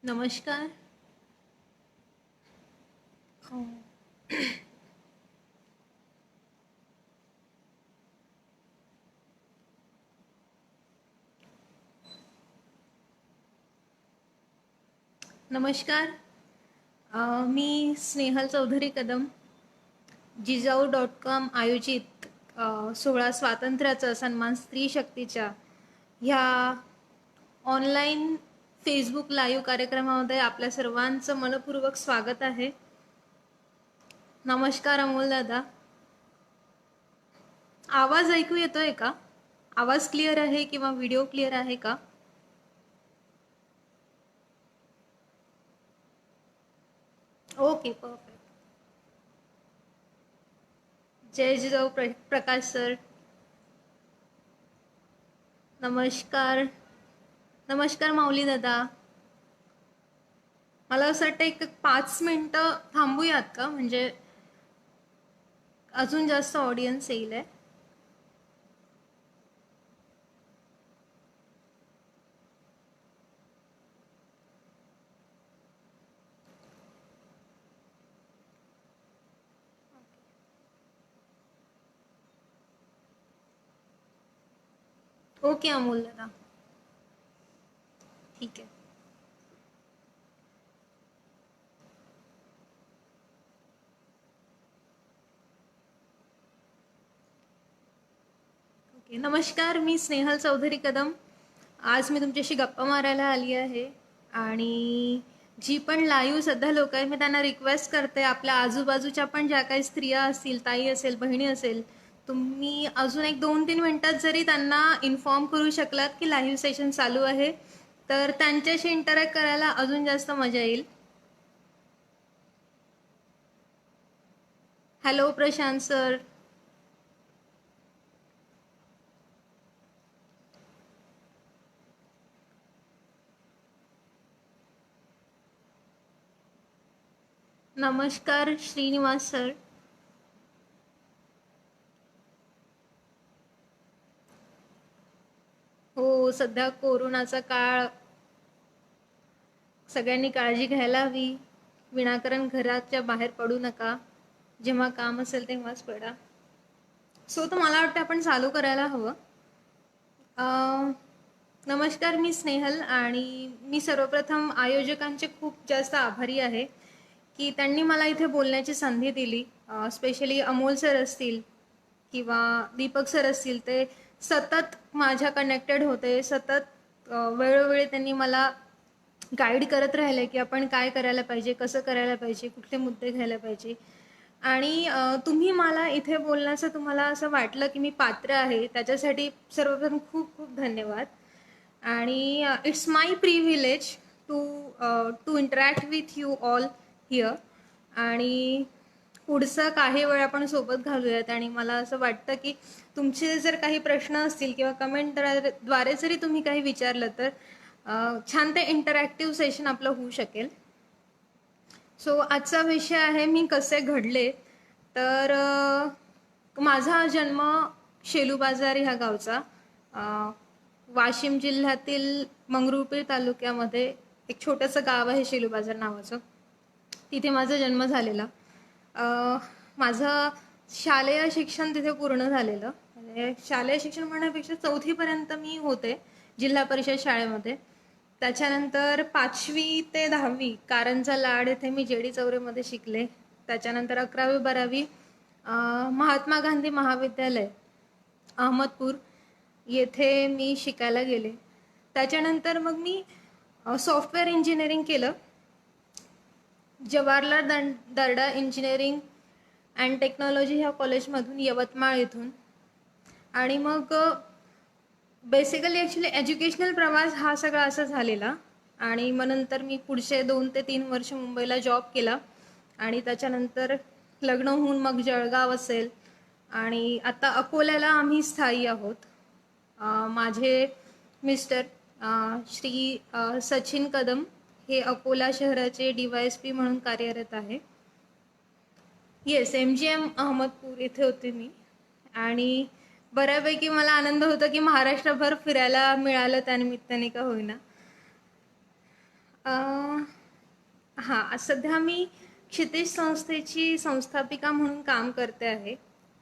नमस्कार. अ, नमस्कार. मी स्नेहल चौधरी कदम. जिजाऊ.com आयोजित 16 स्वातंत्र्याचा सन्मान स्त्री शक्तीच्या ह्या ऑनलाईन फेसबुक लाईव्ह कार्यक्रमामध्ये आपल्या सर्वांचं मनपूर्वक स्वागत आहे. नमस्कार अमोल दादा. आवाज ऐकू येतोय का? आवाज क्लिअर आहे किंवा व्हिडिओ क्लिअर आहे का? Okay, perfect. जय जिजाऊ प्रकाश सर. नमस्कार. नमस्कार माऊली दादा. मला असं वाटतं एक 5 मिनिटं थांबूयात का, म्हणजे अजून जास्त ऑडियन्स येईल आहे. ओके अमोल दादा, ठीक आहे. ओके, नमस्कार. मी स्नेहल चौधरी कदम. आज मी तुमच्याशी गप्पा मारायला आली आहे. आणि जी पण लाईव्ह सध्या लोक आहेत, मी त्यांना रिक्वेस्ट करते, आपल्या आजूबाजूच्या पण ज्या काही स्त्रिया असतील, ताई असेल, बहिणी असेल, तुम्ही अजून एक 2-3 मिनिटात जरी त्यांना इन्फॉर्म करू शकलात की लाईव्ह सेशन चालू आहे, तर त्यांच्याशी इंटरॅक्ट करायला अजून जास्त मजा येईल. Hello Prashant sir. नमस्कार श्रीनिवास सर. हो, सध्या कोरोनाचा काळ, सगळ्यांनी काळजी घ्यायला हवी. विनाकारण घराच्या बाहेर पडू नका. जेव्हा काम असेल तेव्हाच पडा. सो तर मला वाटतं आपण चालू करायला हवं. नमस्कार, मी स्नेहल. आणि मी सर्वप्रथम आयोजकांचे खूप जास्त आभारी आहे की त्यांनी मला इथे बोलण्याची संधी दिली. स्पेशली अमोल सर असतील किंवा दीपक सर असतील, ते सतत माझ्या कनेक्टेड होते. सतत वेळोवेळी त्यांनी मला गाईड करत राहिले की आपण काय करायला पाहिजे, कसं करायला पाहिजे, कुठले मुद्दे घ्यायला पाहिजे. आणि तुम्ही मला इथे बोलण्याचं तुम्हाला असं वाटलं की मी पात्र आहे, त्याच्यासाठी सर्वप्रथम खूप खूप धन्यवाद. आणि it's my privilege to to interact with you all here. आणि पुढचं काही वेळ आपण सोबत घालूयात. आणि मला असं वाटतं की तुमचे जर काही प्रश्न असतील किंवा कमेंटद्वारे जरी तुम्ही काही विचारलं, तर छान ते इंटरॅक्टिव्ह सेशन आपलं होऊ शकेल. सो आजचा विषय आहे मी कसे घडले. तर माझा जन्म शेलू बाजार ह्या गावचा, वाशिम जिल्ह्यातील मंगरुळपीर तालुक्यामध्ये एक छोटंसं गाव आहे शेलू बाजार नावाचं. तिथे माझा जन्म झालेला. माझं शालेय शिक्षण तिथे पूर्ण झालेलं. म्हणजे शालेय शिक्षण म्हणण्यापेक्षा 4थीपर्यंत मी होते जिल्हा परिषद शाळेमध्ये. त्याच्यानंतर 5वी ते 10वी कारंजा लाड येथे मी जेडी चौरेमध्ये शिकले. त्याच्यानंतर 11वी-12वी महात्मा गांधी महाविद्यालय अहमदपूर येथे मी शिकायला गेले. त्याच्यानंतर मग मी सॉफ्टवेअर इंजिनिअरिंग केलं जवाहरलाल दर्डा इंजिनिअरिंग अँड टेक्नॉलॉजी ह्या कॉलेजमधून, यवतमाळ येथून. आणि मग बेसिकली ॲक्च्युली एज्युकेशनल प्रवास हा सगळा असा झालेला. आणि मग नंतर मी पुढचे 2 ते 3 वर्ष मुंबईला जॉब केला. आणि त्याच्यानंतर लग्न होऊन मग जळगाव असेल, आणि आता अकोल्याला आम्ही स्थायी आहोत. माझे मिस्टर श्री सचिन कदम हे अकोला शहराचे DYSP म्हणून कार्यरत आहे. येस, MGM अहमदपूर इथे होते मी. आणि बऱ्यापैकी मला आनंद होता की महाराष्ट्रभर फिरायला मिळालं त्यानिमित्ताने का होईना. हां, सध्या मी क्षितिज संस्थेची संस्थापिका म्हणून काम करते आहे.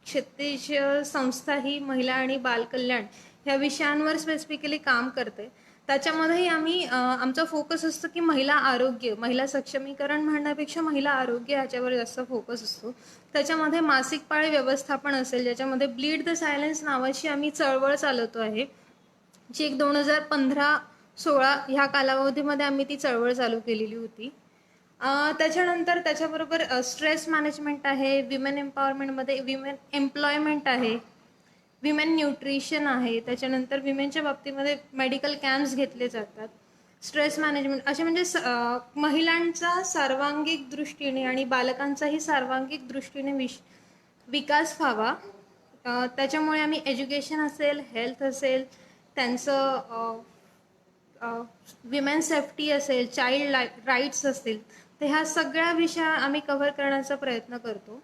क्षितिज संस्था ही महिला आणि बालकल्याण ह्या विषयांवर स्पेसिफिकली काम करते. त्याच्यामध्येही आम्ही आमचा फोकस असतो की महिला आरोग्य, महिला सक्षमीकरण म्हणण्यापेक्षा महिला आरोग्य ह्याच्यावर जास्त फोकस असतो. त्याच्यामध्ये मासिक पाळी व्यवस्थापन असेल, ज्याच्यामध्ये ब्लीड द सायलेन्स नावाची आम्ही चळवळ चालवतो आहे, जी एक 2015-16 ह्या कालावधीमध्ये आम्ही ती चळवळ चालू केलेली होती. त्याच्यानंतर त्याच्याबरोबर स्ट्रेस मॅनेजमेंट आहे, विमेन एम्पॉवरमेंटमध्ये विमेन एम्प्लॉयमेंट आहे, विमेन न्यूट्रिशन आहे, त्याच्यानंतर विमेनच्या बाबतीमध्ये मेडिकल कॅम्प्स घेतले जातात, स्ट्रेस मॅनेजमेंट असे म्हणजे महिलांचा सर्वांगिक दृष्टीने आणि बालकांचाही सर्वांगिक दृष्टीने विकास व्हावा. त्याच्यामुळे आम्ही एज्युकेशन असेल, हेल्थ असेल, त्यांचं विमेन सेफ्टी असेल, चाइल्ड राईट्स असतील, तर ह्या सगळ्या विषय आम्ही कव्हर करण्याचा प्रयत्न करतो.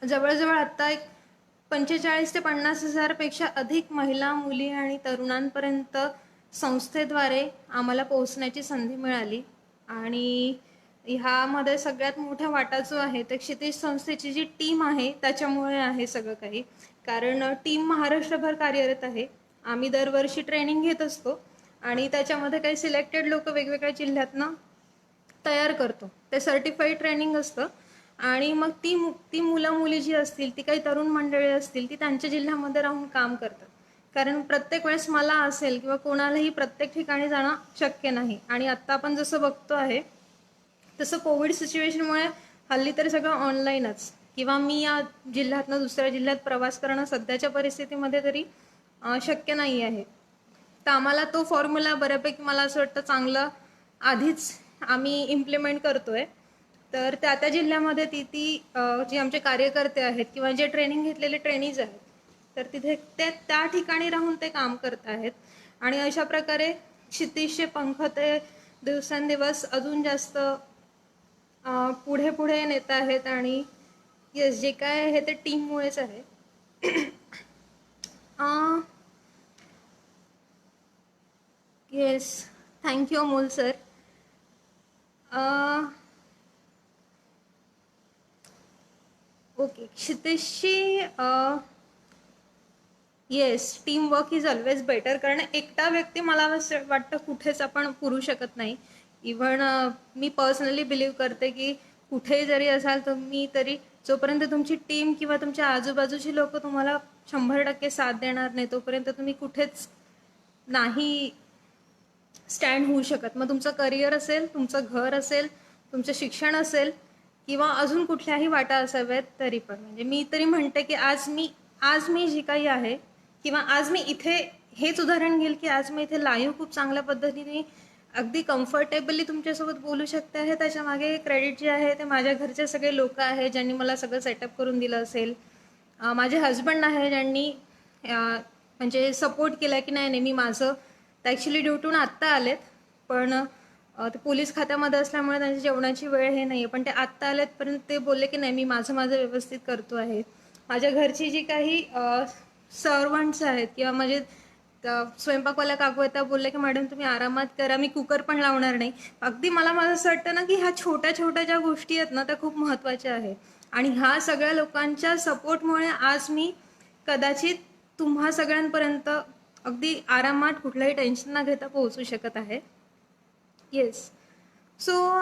जवळजवळ आत्ता एक 45 ते 50 हजारपेक्षा अधिक महिला, मुली आणि तरुणांपर्यंत संस्थेद्वारे आम्हाला पोहोचण्याची संधी मिळाली. आणि ह्यामध्ये सगळ्यात मोठा वाटा जो आहे ते क्षितिज संस्थेची जी टीम आहे त्याच्यामुळे आहे सगळं काही. कारण टीम महाराष्ट्रभर कार्यरत आहे. आम्ही दरवर्षी ट्रेनिंग घेत असतो आणि त्याच्यामध्ये काही सिलेक्टेड लोक वेगवेगळ्या जिल्ह्यातनं तयार करतो. ते सर्टिफाईड ट्रेनिंग असतं आणि मग ती मुलं मुली जी असतील, ती काही तरुण मंडळी असतील, ती त्यांच्या जिल्ह्यामध्ये राहून काम करतात. कारण प्रत्येक वेळेस मला असेल किंवा कोणालाही प्रत्येक ठिकाणी जाणं शक्य नाही. आणि आत्ता आपण जसं बघतो आहे तसं कोविड सिच्युएशनमुळे हल्ली तर सगळं ऑनलाईनच, किंवा मी या जिल्ह्यातनं दुसऱ्या जिल्ह्यात प्रवास करणं सध्याच्या परिस्थितीमध्ये तरी शक्य नाही आहे. तर आम्हाला तो फॉर्म्युला बऱ्यापैकी मला असं वाटतं चांगलं आधीच आम्ही इम्प्लिमेंट करतोय. तर त्या जिल्ह्यामध्ये ती जे आमचे कार्यकर्ते आहेत किंवा जे ट्रेनिंग घेतलेले ट्रेनीज आहेत, तर तिथे त्या ठिकाणी राहून ते काम करत आहेत. आणि अशा प्रकारे क्षितिजचे पंख ते दिवसेंदिवस अजून जास्त पुढे पुढे नेत आहेत. आणि येस, जे काय आहे ते टीममुळेच आहे. Yes, thank you Amol sir. Okay, क्षितिजची yes, team work is always better. कारण एकटा व्यक्ती मला असं वाटतं कुठेच आपण पुरू शकत नाही. इव्हन मी पर्सनली बिलीव्ह करते की कुठेही जरी असाल तुम्ही, तरी जोपर्यंत तुमची टीम किंवा तुमच्या आजूबाजूची लोक तुम्हाला 100% साथ देणार नाही, तोपर्यंत तुम्ही कुठेच नाही स्टँड होऊ शकत. मग तुमचं करिअर असेल, तुमचं घर असेल, तुमचं शिक्षण असेल किंवा अजून कुठल्याही वाटा असाव्यात तरी पण. म्हणजे मी तरी म्हणते की आज मी जी काही आहे, किंवा आज मी इथे हेच उदाहरण घेईल की आज मी इथे लाईव्ह खूप चांगल्या पद्धतीने अगदी कम्फर्टेबली तुमच्यासोबत बोलू शकते आहे. त्याच्या मागे क्रेडिट जे आहे ते माझ्या घरचे सगळे लोक आहे ज्यांनी मला सगळं सेटअप करून दिलं असेल. माझे हजबंड आहे ज्यांनी म्हणजे सपोर्ट केला की नाही मी माझं, ते ॲक्च्युली ड्युटीहून आत्ता आलेत, पण ते पोलीस खात्यामध्ये असल्यामुळे त्यांची जेवणाची वेळ हे नाही आहे, पण ते आत्ता आलेत. पण ते बोलले की नाही मी माझं व्यवस्थित करतो आहे. माझ्या घरची जी काही सर्वंट्स आहेत किंवा म्हणजे स्वयंपाकवाल्या काकू आहेत, त्या बोलले की मॅडम तुम्ही आरामात करा, मी कुकर पण लावणार नाही. अगदी मला असं वाटतं ना की ह्या छोट्या छोट्या ज्या गोष्टी आहेत ना त्या खूप महत्त्वाच्या आहेत. आणि ह्या सगळ्या लोकांच्या सपोर्टमुळे आज मी कदाचित तुम्हा सगळ्यांपर्यंत अगदी आरामात कुठलंही टेन्शन न घेता पोहोचू शकत आहे. येस, सो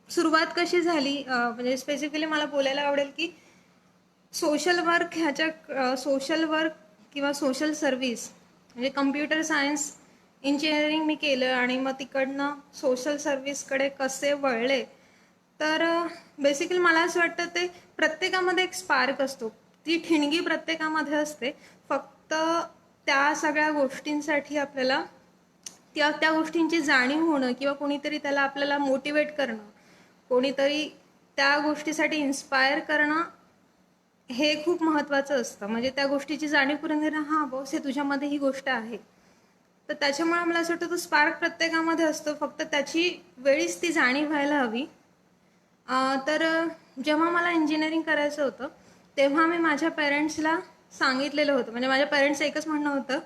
सुरुवात कशी झाली, म्हणजे स्पेसिफिकली मला बोलायला आवडेल की सोशल वर्क किंवा सोशल सर्व्हिस म्हणजे कम्प्युटर सायन्स इंजिनिअरिंग मी केलं आणि मग तिकडनं सोशल सर्व्हिसकडे कसे वळले. तर बेसिकली मला असं वाटतं ते प्रत्येकामध्ये एक स्पार्क असतो, ती ठिणगी प्रत्येकामध्ये असते. फक्त त्या सगळ्या गोष्टींसाठी आपल्याला त्या गोष्टींची जाणीव होणं किंवा कोणीतरी त्याला आपल्याला मोटिवेट करणं, कोणीतरी त्या गोष्टीसाठी इन्स्पायर करणं हे खूप महत्त्वाचं असतं. म्हणजे त्या गोष्टीची जाणीव करून घेणं, हां बॉस हे तुझ्यामध्ये ही गोष्ट आहे. तर त्याच्यामुळे मला असं वाटतं तो स्पार्क प्रत्येकामध्ये असतो, फक्त त्याची वेळीच ती जाणीव व्हायला हवी. तर जेव्हा मला इंजिनिअरिंग करायचं होतं तेव्हा मी माझ्या पेरेंट्सला सांगितलेलं होतं. म्हणजे माझ्या पेरेंट्सचं एकच म्हणणं होतं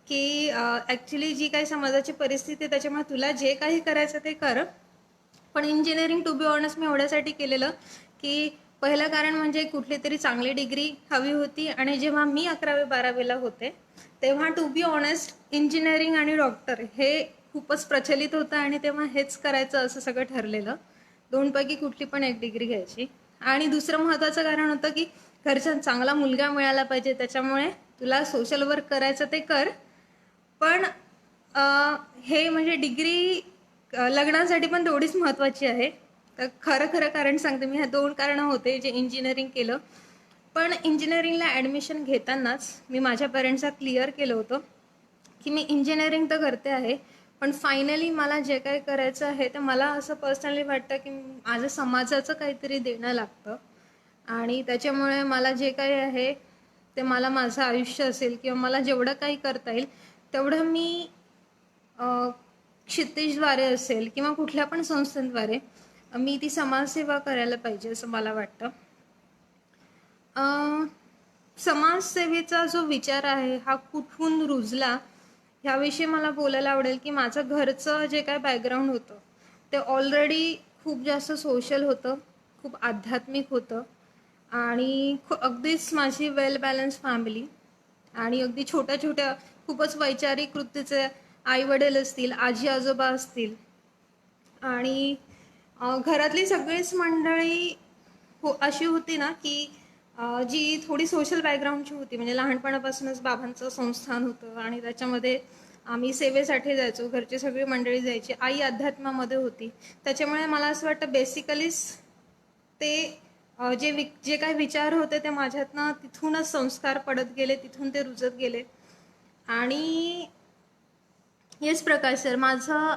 की ॲक्च्युली जी काही समाजाची परिस्थिती आहे त्याच्यामुळे तुला जे काही करायचं ते कर. पण इंजिनिअरिंग टू बी ऑनेस्ट मी एवढ्यासाठी केलेलं की पहिलं कारण म्हणजे कुठली तरी चांगली डिग्री हवी होती. आणि जेव्हा मी 11वी-12वीला होते तेव्हा टू बी ऑनेस्ट इंजिनिअरिंग आणि डॉक्टर हे खूपच प्रचलित होतं आणि तेव्हा हेच करायचं असं सगळं ठरलेलं. दोनपैकी कुठली पण एक डिग्री घ्यायची. आणि दुसरं महत्त्वाचं कारण होतं की घरच्यात चांगला मुलगा मिळाला पाहिजे, त्याच्यामुळे तुला सोशल वर्क करायचं ते कर. पण हे म्हणजे डिग्री लग्नासाठी पण तेवढीच महत्त्वाची आहे. तर खरं खरं कारण सांगते मी, ह्या 2 कारणं होते जे इंजिनिअरिंग केलं. पण इंजिनिअरिंगला ॲडमिशन घेतानाच मी माझ्या पेरेंट्सला क्लिअर केलं होतं की मी इंजिनिअरिंग तर करते आहे, पण फायनली मला जे काही करायचं आहे ते मला असं पर्सनली वाटतं की माझं समाजाचं काहीतरी देणं लागतं. आणि त्याच्यामुळे मला जे काही आहे ते मला माझं आयुष्य असेल किंवा मला जेवढं काही करता येईल तेवढं मी क्षितिजद्वारे असेल किंवा कुठल्या पण संस्थेद्वारे मी ती समाजसेवा करायला पाहिजे असं मला वाटतं. समाजसेवेचा जो विचार आहे हा कुठून रुजला ह्याविषयी मला बोलायला आवडेल की माझं घरचं जे काय बॅकग्राऊंड होतं ते ऑलरेडी खूप जास्त सोशल होतं, खूप आध्यात्मिक होतं. आणि अगदीच माझी वेल बॅलन्स फॅमिली आणि अगदी छोट्या छोट्या खूपच वैचारिक वृत्तीचे आई वडील असतील, आजी आजोबा असतील आणि घरातली सगळीच मंडळी अशी होती ना की जी थोडी सोशल बॅकग्राऊंडची होती. म्हणजे लहानपणापासूनच बाबांचं संस्थान होतं आणि त्याच्यामध्ये आम्ही सेवेसाठी जायचो, घरची सगळी मंडळी जायची, आई अध्यात्मामध्ये होती. त्याच्यामुळे मला असं वाटतं बेसिकलीच ते जे काही विचार होते ते माझ्यातनं तिथूनच संस्कार पडत गेले, तिथून ते रुजत गेले. आणि येस प्रकाश सर, माझं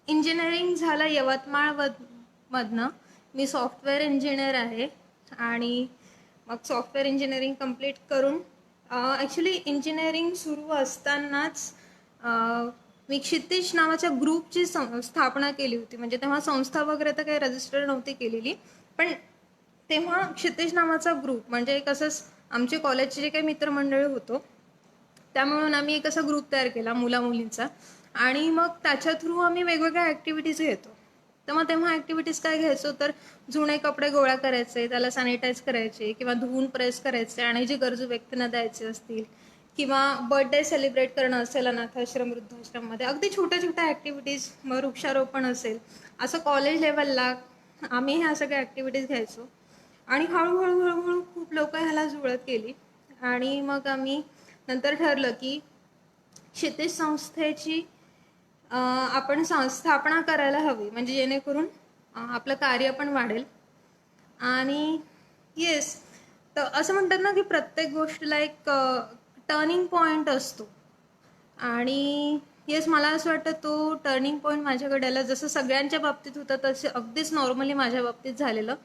इंजिनिअरिंग झालं यवतमाळमधनं. मी सॉफ्टवेअर इंजिनियर आहे आणि मग सॉफ्टवेअर इंजिनिअरिंग कंप्लीट करून ॲक्च्युली इंजिनिअरिंग सुरू असतानाच मी क्षितिज नावाच्या ग्रुपची स्थापना केली होती. म्हणजे तेव्हा संस्था वगैरे तर काही रजिस्टर नव्हती केलेली, पण तेव्हा क्षितिज नावाचा ग्रुप म्हणजे कसंच आमचे कॉलेजचे जे काही मित्रमंडळी होतो त्यामुळून आम्ही एक असा ग्रुप तयार केला मुला-मुलींचा. आणि मग त्याच्या थ्रू आम्ही वेगवेगळ्या ॲक्टिव्हिटीज घेतो. तर मग तेव्हा ॲक्टिव्हिटीज काय घ्यायचो तर जुने कपडे गोळा करायचे, त्याला सॅनिटाईज करायचे किंवा धुवून प्रेस करायचे आणि जे गरजू व्यक्तींना द्यायचे असतील किंवा बर्थडे सेलिब्रेट करणं असेल अनाथाश्रम वृद्धाश्रममध्ये, अगदी छोट्या छोट्या ॲक्टिव्हिटीज, मग वृक्षारोपण असेल, असं कॉलेज लेवलला आम्ही ह्या सगळ्या ॲक्टिव्हिटीज घ्यायचो. आणि हळूहळू हळूहळू खूप लोक ह्याला जुळत गेली. आणि मग आम्ही नंतर ठरलं की क्षितिज संस्थेची आपण स्थापना करायला हवी, म्हणजे जेणेकरून आपलं कार्य पण वाढेल. आणि येस, तर असं म्हणतात ना की प्रत्येक गोष्टीला एक टर्निंग पॉईंट असतो. आणि येस, मला असं वाटतं तो टर्निंग पॉईंट माझ्याकडे आला. जसं सगळ्यांच्या बाबतीत होतं तसे अगदीच नॉर्मली माझ्या बाबतीत झालेलं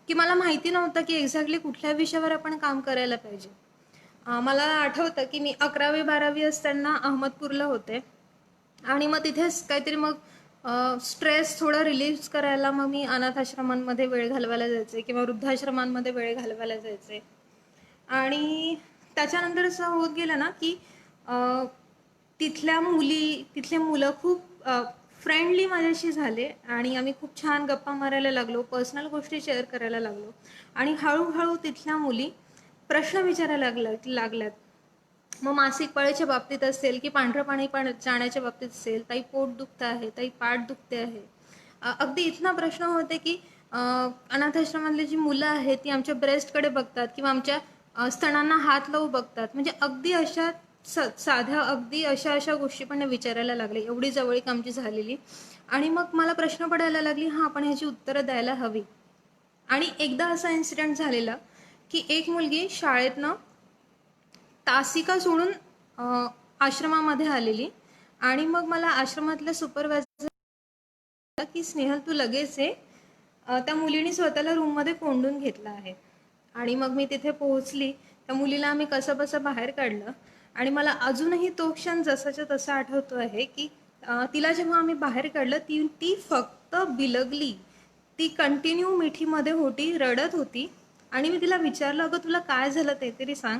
की मला माहिती नव्हतं की एक्झॅक्टली कुठल्या विषयावर आपण काम करायला पाहिजे. मला आठवतं की मी 11वी-12वी असताना अहमदपूरला होते आणि मग तिथेच काहीतरी मग स्ट्रेस थोडा रिलीज करायला मग मी अनाथाश्रमांमध्ये वेळ घालवायला जायचे किंवा वृद्धाश्रमांमध्ये वेळ घालवायला जायचे. आणि त्याच्यानंतर असं होत गेलं ना की तिथले मुलं खूप फ्रेंडली माझ्याशी झाले आणि आम्ही खूप छान गप्पा मारायला लागलो, पर्सनल गोष्टी शेअर करायला लागलो. आणि हळूहळू तिथल्या मुली प्रश्न विचारायला लागल्यात. मग मासिक पाळीच्या बाबतीत असेल की पांढरं पाणी जाण्याच्या बाबतीत असेल, ताई पोट दुखतं आहे, ताई पाठ दुखते आहे. अगदी इथना प्रश्न होते की अनाथाश्रमातली जी मुलं आहेत ती आमच्या ब्रेस्टकडे बघतात किंवा आमच्या स्तनांना हात लावू बघतात. म्हणजे अगदी अशा साध्या अगदी अशा गोष्टी पण विचारायला लागले. एवढी जवळीक आमची झालेली. आणि मग मला प्रश्न पडायला लागली, हां आपण ह्याची उत्तरं द्यायला हवी. आणि एकदा असा इन्सिडेंट झालेला की एक मुलगी शाळेतनं तासिका सोडून आश्रमामध्ये आलेली आणि मग मला आश्रमातल्या सुपरवायझर की स्नेहल तू लगेच आहे, त्या मुलीने स्वतःला रूममध्ये कोंडून घेतलं आहे. आणि मग मी तिथे पोहोचली, त्या मुलीला आम्ही कसं बसं बाहेर काढलं. आणि मला अजूनही तो क्षण जसाच्या तसा आठवतो आहे की तिला जेव्हा आम्ही बाहेर काढलं ती फक्त बिलगली. ती कंटिन्यू मिठीमध्ये होती, रडत होती. आणि मी तिला विचारलं, अगं तुला काय झालं ते तरी सांग.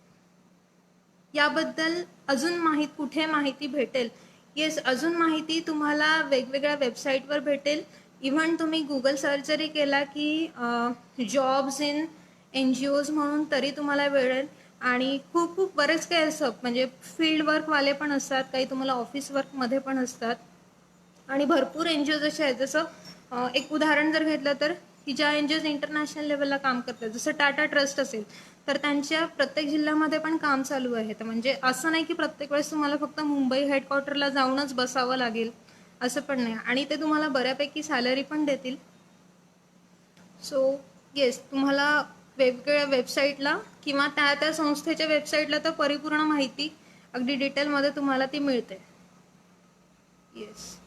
याबद्दल अजून कुठे माहिती भेटेल? येस, अजून माहिती तुम्हाला वेगवेगळ्या वेबसाईटवर भेटेल. इव्हन तुम्ही गुगल सर्च जरी केला की जॉब्स इन NGOज म्हणून तरी तुम्हाला मिळेल. आणि खूप खूप बरेच काही असं म्हणजे फील्ड वर्कवाले पण असतात, काही तुम्हाला ऑफिस वर्कमध्ये पण असतात. आणि भरपूर NGOज असे आहेत, जसं एक उदाहरण जर घेतलं तर की ज्या NGOज इंटरनॅशनल लेवलला काम करतात, जसं टाटा ट्रस्ट असेल तर त्यांच्या प्रत्येक जिल्ह्यामध्ये पण काम चालू आहे. तर म्हणजे असं नाही की प्रत्येक वेळेस तुम्हाला फक्त मुंबई हेडक्वार्टरला जाऊनच बसावं लागेल, असं पण नाही. आणि ते तुम्हाला बऱ्यापैकी सॅलरी पण देतील. सो येस, तुम्हाला वेगवेगळ्या वेबसाईटला किंवा त्या त्या संस्थेच्या वेबसाईटला तर परिपूर्ण माहिती अगदी डिटेलमध्ये तुम्हाला ती मिळते. येस.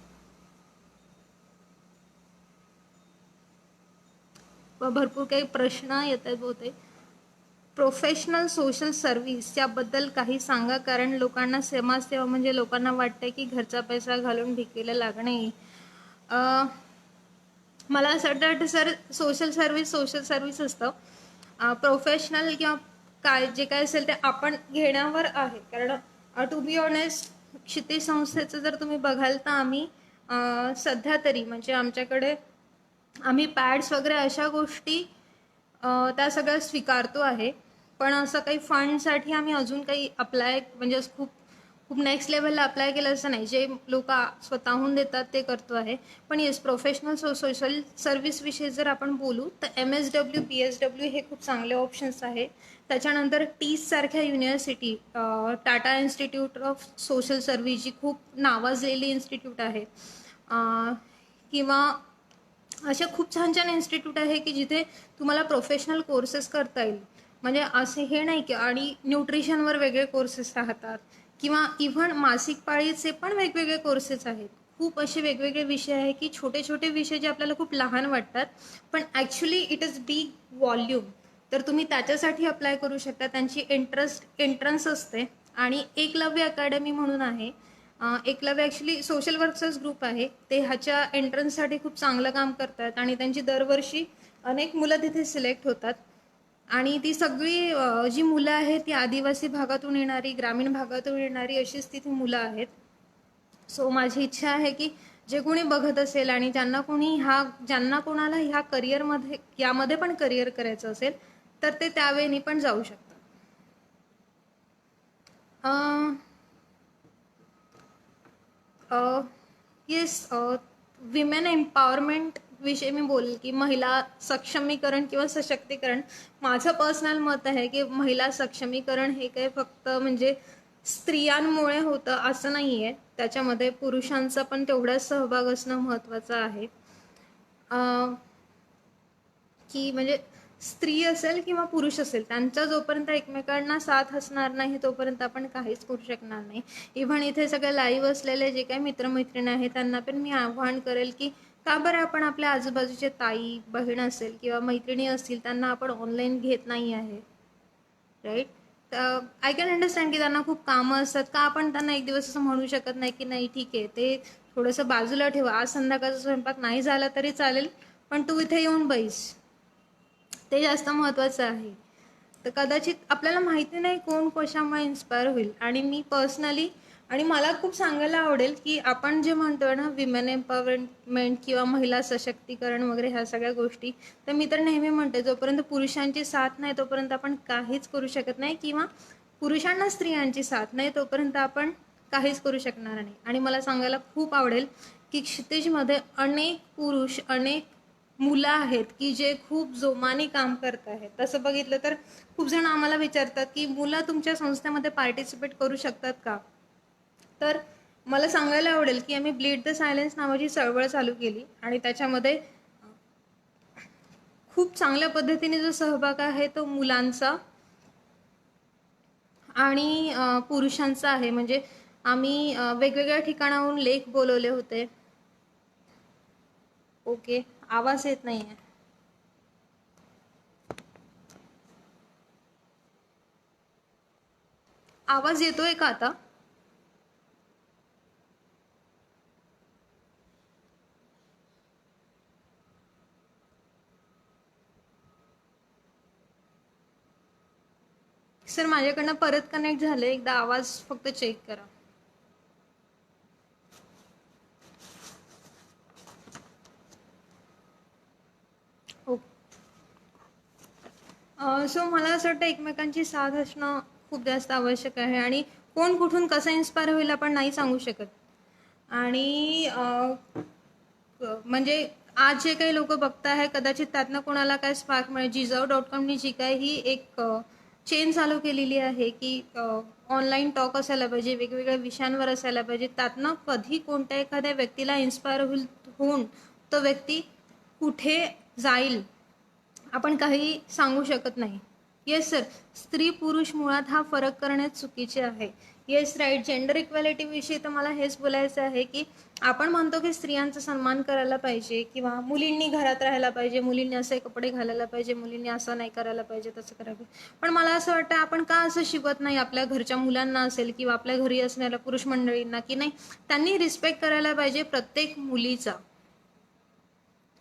भरपूर काही प्रश्न येत आहेत बहुतेक. प्रोफेशनल सोशल सर्व्हिस याबद्दल काही सांगा, कारण लोकांना समाजसेवा म्हणजे लोकांना वाटते की घरचा पैसा घालून भिकेला लागणे. मला असं वाटतं सर, सोशल सर्व्हिस असतं. प्रोफेशनल किंवा काय जे काय असेल ते आपण घेण्यावर आहे. कारण टू बी ऑनेस्ट, क्षितिज संस्थेचं जर तुम्ही बघाल तर आम्ही सध्या तरी म्हणजे आम्ही पॅड्स वगैरे अशा गोष्टी त्या सगळ्या स्वीकारतो आहे. पण असं काही फंडसाठी आम्ही अजून काही अप्लाय म्हणजे खूप खूप नेक्स्ट लेवलला अप्लाय केलं असं नाही. जे लोक स्वतःहून देतात ते करतो आहे. पण येस, प्रोफेशनल सोशल सर्व्हिसविषयी जर आपण बोलू तर MSW PSW हे खूप चांगले ऑप्शन्स आहे. त्याच्यानंतर टीस सारख्या university, Tata institute of social service जी खूप नावाजलेली इन्स्टिट्यूट आहे, किंवा अशा खूप छान छान इन्स्टिट्यूट आहे की जिथे तुम्हाला प्रोफेशनल कोर्सेस करता येईल. म्हणजे असे हे नाही की आणि न्यूट्रिशनवर वेगळे कोर्सेस राहतात किंवा इव्हन मासिक पाळीचे पण वेगवेगळे कोर्सेस आहेत. खूप असे वेगवेगळे विषय आहे की छोटे छोटे विषय जे आपल्याला खूप लहान वाटतात पण actually it is big volume. तर तुम्ही त्याच्यासाठी अप्लाय करू शकता. त्यांची एंट्रन्स असते. आणि एकलव्य अकॅडमी म्हणून आहे. Eklavya actually social workers group आहे. ते ह्याच्या एंट्रन्ससाठी खूप चांगलं काम करतात आणि त्यांची दरवर्षी अनेक मुलं तिथे सिलेक्ट होतात. आणि ती सगळी जी मुलं आहेत ती आदिवासी भागातून येणारी, ग्रामीण भागातून येणारी अशीच तिथे मुलं आहेत. सो माझी इच्छा आहे की जे कोणी बघत असेल आणि ज्यांना कोणाला ह्या करिअरमध्ये यामध्ये पण करिअर करायचं असेल तर ते त्यावेळी पण जाऊ शकतात. येस, विमेन एम्पॉवरमेंट विषयी मी बोलेल की महिला सक्षमीकरण किंवा सशक्तीकरण. माझं पर्सनल मत आहे की महिला सक्षमीकरण हे काही फक्त म्हणजे स्त्रियांमुळे होतं असं नाही आहे. त्याच्यामध्ये पुरुषांचा पण तेवढाच सहभाग असणं महत्त्वाचं आहे. की म्हणजे स्त्री असेल किंवा पुरुष असेल, त्यांचा जोपर्यंत एकमेकांना साथ असणार नाही तोपर्यंत आपण काहीच करू शकणार नाही. इव्हन इथे सगळे लाईव्ह असलेले जे काही मित्रमैत्रिणी आहेत त्यांना पण मी आव्हान करेल की का बरं आपण आपल्या आजूबाजूचे ताई बहीण असेल किंवा मैत्रिणी असतील त्यांना आपण ऑनलाईन घेत नाही आहे, राईट? आय कॅन अंडरस्टँड की त्यांना खूप कामं असतात. का आपण त्यांना एक दिवस असं म्हणू शकत नाही की नाही ठीक आहे, ते थोडंसं बाजूला ठेवा, आज संध्याकाळचा स्वयंपाक नाही झाला तरी चालेल पण तू इथे येऊन बैस, ते जास्त महत्त्वाचं आहे. तर कदाचित आपल्याला माहिती नाही कोण कशामुळे इन्स्पायर होईल. आणि मी पर्सनली आणि मला खूप सांगायला आवडेल की आपण जे म्हणतो ना विमेन एम्पॉवरमेंट किंवा महिला सशक्तीकरण वगैरे ह्या सगळ्या गोष्टी, तर मी तर नेहमी म्हणते जोपर्यंत पुरुषांची साथ नाही तोपर्यंत आपण काहीच करू शकत नाही किंवा पुरुषांना स्त्रियांची साथ नाही तोपर्यंत आपण काहीच करू शकणार नाही. आणि मला सांगायला खूप आवडेल की क्षितिजमध्ये अनेक पुरुष, अनेक मुलं आहेत की जे खूप जोमाने काम करत आहेत. तसं बघितलं तर खूप जण आम्हाला विचारतात की मुलं तुमच्या संस्थेमध्ये पार्टिसिपेट करू शकतात का? तर मला सांगायला आवडेल की आम्ही ब्लीड द सायलेन्स नावाची चळवळ चालू केली आणि त्याच्यामध्ये खूप चांगल्या पद्धतीने जो सहभाग आहे तो मुलांचा आणि पुरुषांचा आहे. म्हणजे आम्ही वेगवेगळ्या ठिकाणाहून लेख बोलवले होते. ओके, आवाज येत नाही आहे. आवाज येतोय का आता? सर माझ्याकडनं परत कनेक्ट झाले, एकदा आवाज फक्त चेक करा. हो. सो मला असं वाटतं एकमेकांची साथ असणं खूप जास्त आवश्यक आहे आणि कोण कुठून कसं इन्स्पायर होईल आपण नाही सांगू शकत. आणि म्हणजे आज जे काही लोक बघत आहे कदाचित त्यातनं कोणाला काय स्पार्क मिळेल. jizav.com जी काय ही एक चेन चालू केलेली आहे की ऑनलाईन टॉक असायला पाहिजे, वेगवेगळ्या विषयांवर असायला पाहिजे. त्यातनं कधी कोणत्या एखाद्या व्यक्तीला इन्स्पायर होऊन तो व्यक्ती कुठे जाईल आपण काही सांगू शकत नाही. येस सर, स्त्री पुरुष मुळात हा फरक करणे चुकीचे आहे. Yes right. जेंडर इक्वॅलिटी विषयी तर मला हेच बोलायचं आहे की आपण म्हणतो की स्त्रियांचा सन्मान करायला पाहिजे किंवा मुलींनी घरात राहायला पाहिजे, मुलींनी असे कपडे घालायला पाहिजे, मुलींनी असं नाही करायला पाहिजे, तसं करायला पाहिजे. पण मला असं वाटतं आपण का असं शिकवत नाही आपल्या घरच्या मुलांना असेल किंवा आपल्या घरी असणाऱ्या पुरुष मंडळींना की नाही त्यांनी रिस्पेक्ट करायला पाहिजे प्रत्येक मुलीचा.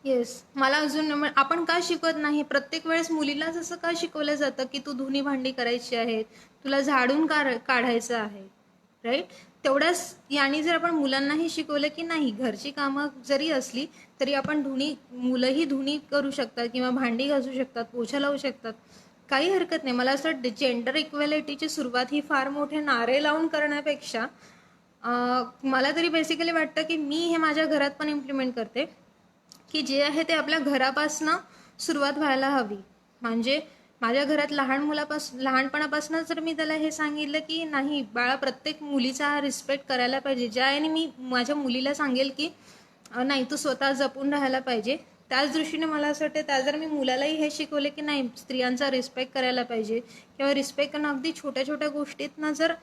येस, मला अजून आपण का शिकवत नाही प्रत्येक वेळेस मुलीलाच असं का शिकवलं जातं की तू धुणी भांडी करायची आहे, तुला झाडून काढायचं आहे, राईट. तेवढ्याच याने जर आपण मुलांनाही शिकवलं की नाही घरची कामं जरी असली तरी आपण मुलंही धुणी करू शकतात किंवा भांडी घासू शकतात, पोछा लावू शकतात, काही हरकत नाही. मला असं वाटतं जेंडर इक्वॅलिटीची सुरुवात ही फार मोठे नारे लावून करण्यापेक्षा मला तरी बेसिकली वाटतं की मी हे माझ्या घरात पण इम्प्लिमेंट करते की जे आहे ते आपल्या घरापासनं सुरुवात व्हायला हवी. म्हणजे माझ्या घरात लहानपणापासूनच जर मी त्याला हे सांगितलं की नाही बाळा प्रत्येक मुलीचा हा रिस्पेक्ट करायला पाहिजे, ज्या याने मी माझ्या मुलीला सांगेल की नाही तू स्वतः जपून राहायला पाहिजे, त्याच दृष्टीने मला असं वाटतं त्या जर मी मुलालाही हे शिकवले की नाही स्त्रियांचा रिस्पेक्ट करायला पाहिजे किंवा रिस्पेक्ट करणं अगदी छोट्या छोट्या गोष्टीतनं जर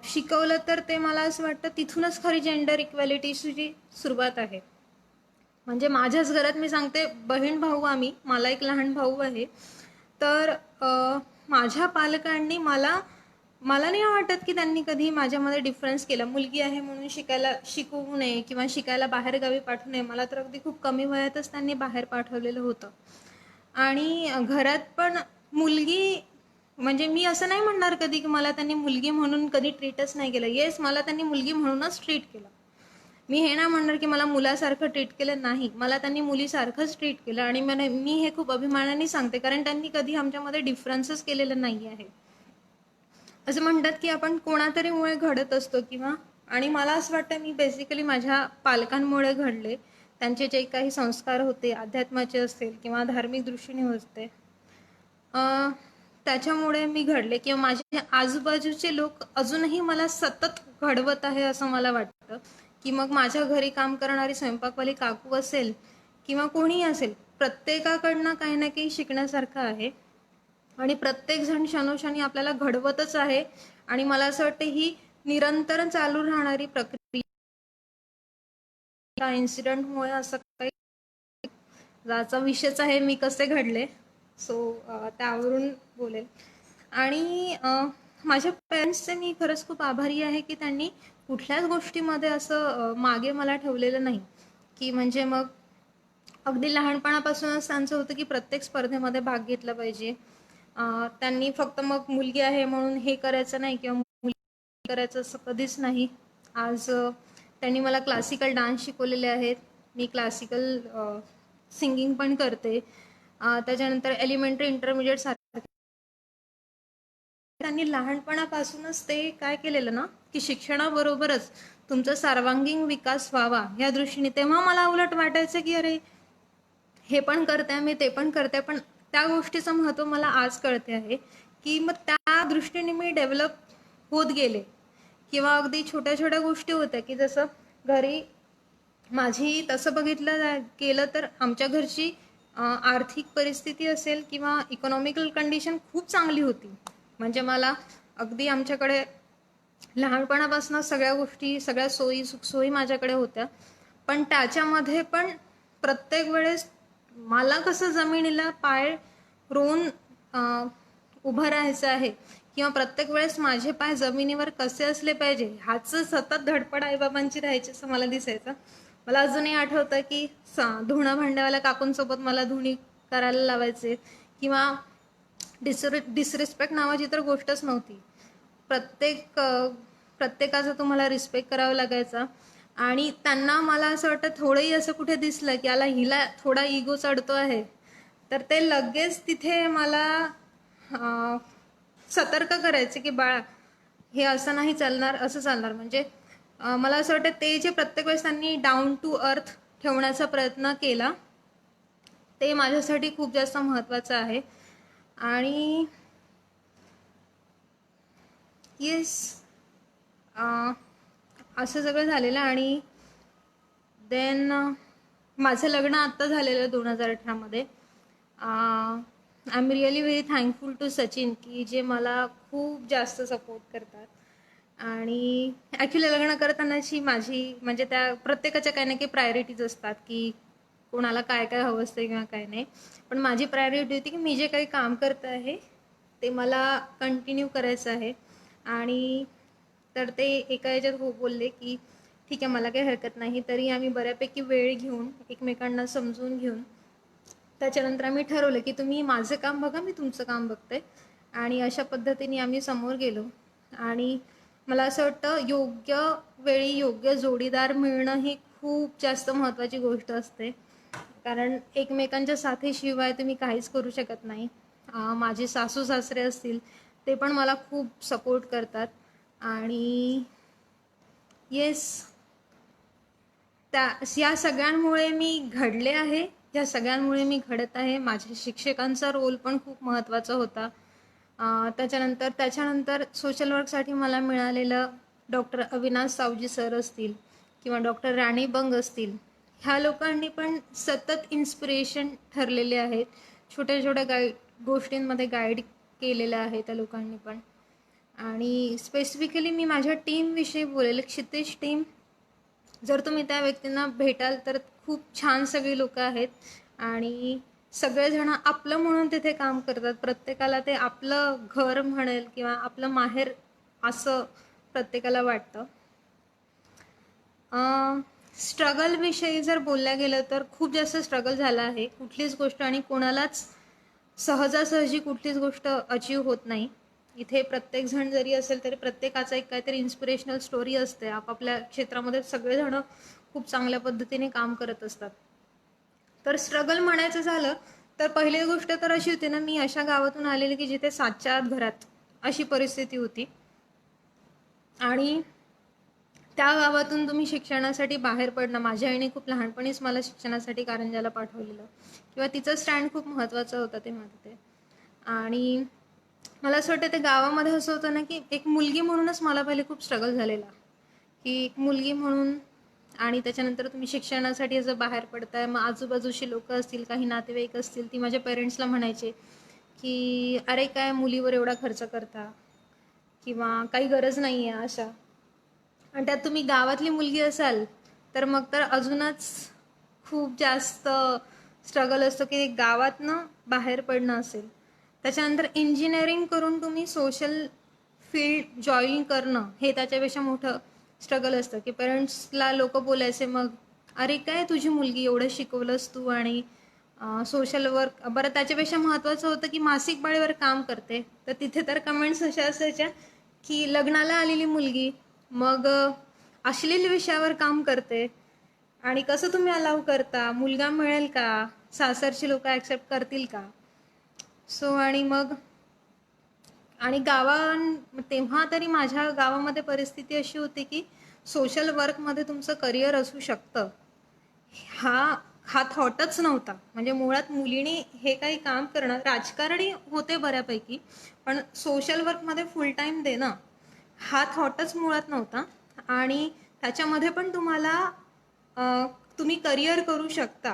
शिकवलं तर ते मला असं वाटतं तिथूनच खरी जेंडर इक्वॅलिटीची सुरुवात आहे. म्हणजे माझ्याच घरात मी सांगते, बहीण भाऊ आम्ही, मला एक लहान भाऊ आहे. तर माझ्या पालकांनी मला नाही वाटत की त्यांनी कधी माझ्यामध्ये डिफरन्स केला. मुलगी आहे म्हणून शिकवू नये किंवा शिकायला बाहेर गावी पाठवू नये. मला तर अगदी खूप कमी वयातच त्यांनी बाहेर पाठवलेलं होतं. आणि घरात पण मुलगी म्हणजे मी असं नाही म्हणणार कधी की मला त्यांनी मुलगी म्हणून कधी ट्रीटच नाही केलं. येस, मला त्यांनी मुलगी म्हणूनच ट्रीट केलं. मी हे नाही म्हणणार की मला मुलासारखं ट्रीट केलं नाही, मला त्यांनी मुलीसारखंच ट्रीट केलं. आणि मी हे खूप अभिमानाने सांगते कारण त्यांनी कधी आमच्यामध्ये डिफरन्सच केलेलं नाही आहे. असं म्हणतात की आपण कोणातरीमुळे घडत असतो किंवा आणि मला असं वाटतं मी बेसिकली माझ्या पालकांमुळे घडले. त्यांचे जे काही संस्कार होते अध्यात्माचे असतील किंवा धार्मिक दृष्टीने होते त्याच्यामुळे मी घडले किंवा माझे आजूबाजूचे लोक अजूनही मला सतत घडवत आहे असं मला वाटतं. की मग माझ्या घरी काम करणारी स्वयंपाकवाली काकू असेल किंवा कोणीही असेल, प्रत्येकाकडनं काही ना काही शिकण्यासारखं आहे आणि प्रत्येक जण क्षणोक्षणी आपल्याला घडवतच आहे. आणि मला असं वाटतं ही निरंतर चालू राहणारी प्रक्रिया. इन्सिडेंटमुळे असं काही ज्याचा विषयच आहे मी कसे घडले, सो त्यावरून बोलेल. आणि माझ्या पेरेंट्सचे मी खरंच खूप आभारी आहे की त्यांनी कुठल्याच गोष्टीमध्ये असं मागे मला ठेवलेलं नाही. की म्हणजे मग अगदी लहानपणापासूनच त्यांचं होतं की प्रत्येक स्पर्धेमध्ये भाग घेतला पाहिजे. त्यांनी फक्त मग मुलगी आहे म्हणून हे करायचं नाही किंवा मुलगी करायचं असं कधीच नाही. आज त्यांनी मला क्लासिकल डान्स शिकवलेले आहेत, मी क्लासिकल सिंगिंग पण करते. त्याच्यानंतर एलिमेंटरी इंटरमिडिएट सारखे त्यांनी लहानपणापासूनच ते काय केलेलं ना की शिक्षणाबरोबरच तुमचा सर्वांगीण विकास व्हावा या दृष्टीने. तेव्हा मला उलट वाटायचं की अरे हे पण करते मी ते पण करते, पण त्या गोष्टीचं महत्त्व मला आज कळते आहे की मग त्या दृष्टीने मी डेव्हलप होत गेले. किंवा अगदी छोट्या छोट्या गोष्टी होत्या की जसं घरी माझी तसं बघितलं गेलं तर आमच्या घरची आर्थिक परिस्थिती असेल किंवा इकॉनॉमिकल कंडिशन खूप चांगली होती. म्हणजे मला अगदी आमच्याकडे लहानपणापासून सगळ्या गोष्टी सगळ्या सुखसोयी माझ्याकडे होत्या. पण त्याच्यामध्ये पण प्रत्येक वेळेस मला कसं जमिनीला पाय रोवून उभं राहायचं आहे किंवा प्रत्येक वेळेस माझे पाय जमिनीवर कसे असले पाहिजे ह्याचं सतत धडपड आईबाबांची राहायची असं मला दिसायचं. मला अजूनही आठवतं की धुणं भांड्यावाल्या काकूंसोबत मला धुणी करायला लावायचे किंवा डिसरिस्पेक्ट नावाची तर गोष्टच नव्हती. प्रत्येकाचा तुम्हाला रिस्पेक्ट करावा लागायचा. आणि त्यांना मला असं वाटतं थोडंही असं कुठे दिसलं की हिला थोडा इगो चढतो आहे, तर ते लगेच तिथे मला सतर्क करायचे की बाळा हे असं नाही चालणार, असं चालणार. म्हणजे मला असं वाटतं ते जे प्रत्येक वेळेस त्यांनी डाऊन टू अर्थ ठेवण्याचा प्रयत्न केला ते माझ्यासाठी खूप जास्त महत्त्वाचं आहे. आणि येस, असं सगळं झालेलं. आणि देन माझं लग्न आत्ता झालेलं 2018मध्ये. I am really very thankful to Sachin की जे मला खूप जास्त सपोर्ट करतात. आणि ॲक्च्युली लग्न करतानाची माझी म्हणजे त्या प्रत्येकाच्या काही ना काही प्रायोरिटीज असतात की कोणाला काय काय हवं असतं किंवा काय नाही. पण माझी प्रायोरिटी होती की मी जे काही काम करत आहे ते मला कंटिन्यू करायचं आहे. आणि तर ते एका याच्यात हो बोलले की ठीक आहे, मला काही हरकत नाही. तरी आम्ही बऱ्यापैकी वेळ घेऊन एकमेकांना समजून घेऊन त्याच्यानंतर आम्ही ठरवलं की तुम्ही माझं काम बघा, मी तुमचं काम बघते. आणि अशा पद्धतीने आम्ही समोर गेलो. आणि मला असं वाटतं योग्य वेळी योग्य जोडीदार मिळणं ही खूप जास्त महत्त्वाची गोष्ट असते. कारण एकमेकांच्या साथीशिवाय तुम्ही काहीच करू शकत नाही. माझे सासू सासरे असतील ते पण मला खूप सपोर्ट करतात. आणि येस, या सगळ्यांमुळे मी घडले आहे, या सगळ्यांमुळे मी घडत आहे. माझ्या शिक्षकांचा रोल पण खूप महत्त्वाचा होता. त्याच्यानंतर सोशल वर्कसाठी मला मिळालेलं डॉक्टर अविनाश सावजी सर असतील किंवा डॉक्टर राणी बंग असतील, ह्या लोकांनी पण सतत इन्स्पिरेशन ठरलेले आहेत. छोट्या छोट्या गोष्टींमध्ये गाईड केलेलं आहे त्या लोकांनी पण. आणि स्पेसिफिकली मी माझ्या टीमविषयी बोलेल. क्षितिज टीम, जर तुम्ही त्या व्यक्तींना भेटाल तर खूप छान सगळी लोकं आहेत. आणि सगळेजण आपलं म्हणून तिथे काम करतात. प्रत्येकाला ते आपलं घर म्हणेल किंवा आपलं माहेर असं प्रत्येकाला वाटतं. स्ट्रगलविषयी जर बोलल्या गेलं तर खूप जास्त स्ट्रगल झाला आहे. कुठलीच गोष्ट आणि कोणालाच सहजासहजी कुठलीच गोष्ट अचीव होत नाही. इथे प्रत्येकजण जरी असेल तरी प्रत्येकाचा एक काहीतरी इन्स्पिरेशनल स्टोरी असते. आपापल्या क्षेत्रामध्ये सगळेजण खूप चांगल्या पद्धतीने काम करत असतात. तर स्ट्रगल म्हणायचं झालं तर पहिली गोष्ट तर अशी होती ना, मी अशा गावातून आलेली की जिथे 7च्या आत घरात अशी परिस्थिती होती. आणि त्या गावातून तुम्ही शिक्षणासाठी बाहेर पडणं, माझ्या आईने खूप लहानपणीच मला शिक्षणासाठी कारंजाला पाठवलेलं किंवा तिचं स्टँड खूप महत्त्वाचं होतं तेव्हा तिथे. आणि मला असं वाटतं ते गावामध्ये असं होतं ना की एक मुलगी म्हणूनच मला पहिले खूप स्ट्रगल झालेला की एक मुलगी म्हणून. आणि त्याच्यानंतर तुम्ही शिक्षणासाठी असं बाहेर पडताय, मग आजूबाजूची लोक असतील, काही नातेवाईक असतील, ती माझ्या पेरेंट्सला म्हणायचे की अरे काय मुलीवर एवढा खर्च करता किंवा काही गरज नाही आहे अशा. आणि त्यात तुम्ही गावातली मुलगी असाल तर मग तर अजूनच खूप जास्त स्ट्रगल असतो की गावातनं बाहेर पडणं असेल. त्याच्यानंतर इंजिनिअरिंग करून तुम्ही सोशल फील्ड जॉईन करणं हे त्याच्यापेक्षा मोठं स्ट्रगल असतं की पेरेंट्सला लोक बोलायचे मग अरे काय तुझी मुलगी एवढं शिकवलंस तू आणि सोशल वर्क. बरं त्याच्यापेक्षा महत्त्वाचं होतं की मासिक पाळीवर काम करते, तर तिथे तर कमेंट्स अशा असायच्या की लग्नाला आलेली मुलगी मग अश्लील विषयावर काम करते आणि कसं तुम्ही अलाव करता, मुलगा मिळेल का, सासरची लोक ॲक्सेप्ट करतील का. सो आणि मग आणि तेव्हा तरी माझ्या गावामध्ये परिस्थिती अशी होती की सोशल वर्कमध्ये तुमचं करिअर असू शकतं हा थॉटच नव्हता. म्हणजे मुळात मुलीने हे काही काम करणं, राजकारणी होते बऱ्यापैकी, पण सोशल वर्कमध्ये फुल टाईम देणं हा थॉटच मुळात नव्हता. आणि त्याच्यामध्ये पण तुम्ही करिअर करू शकता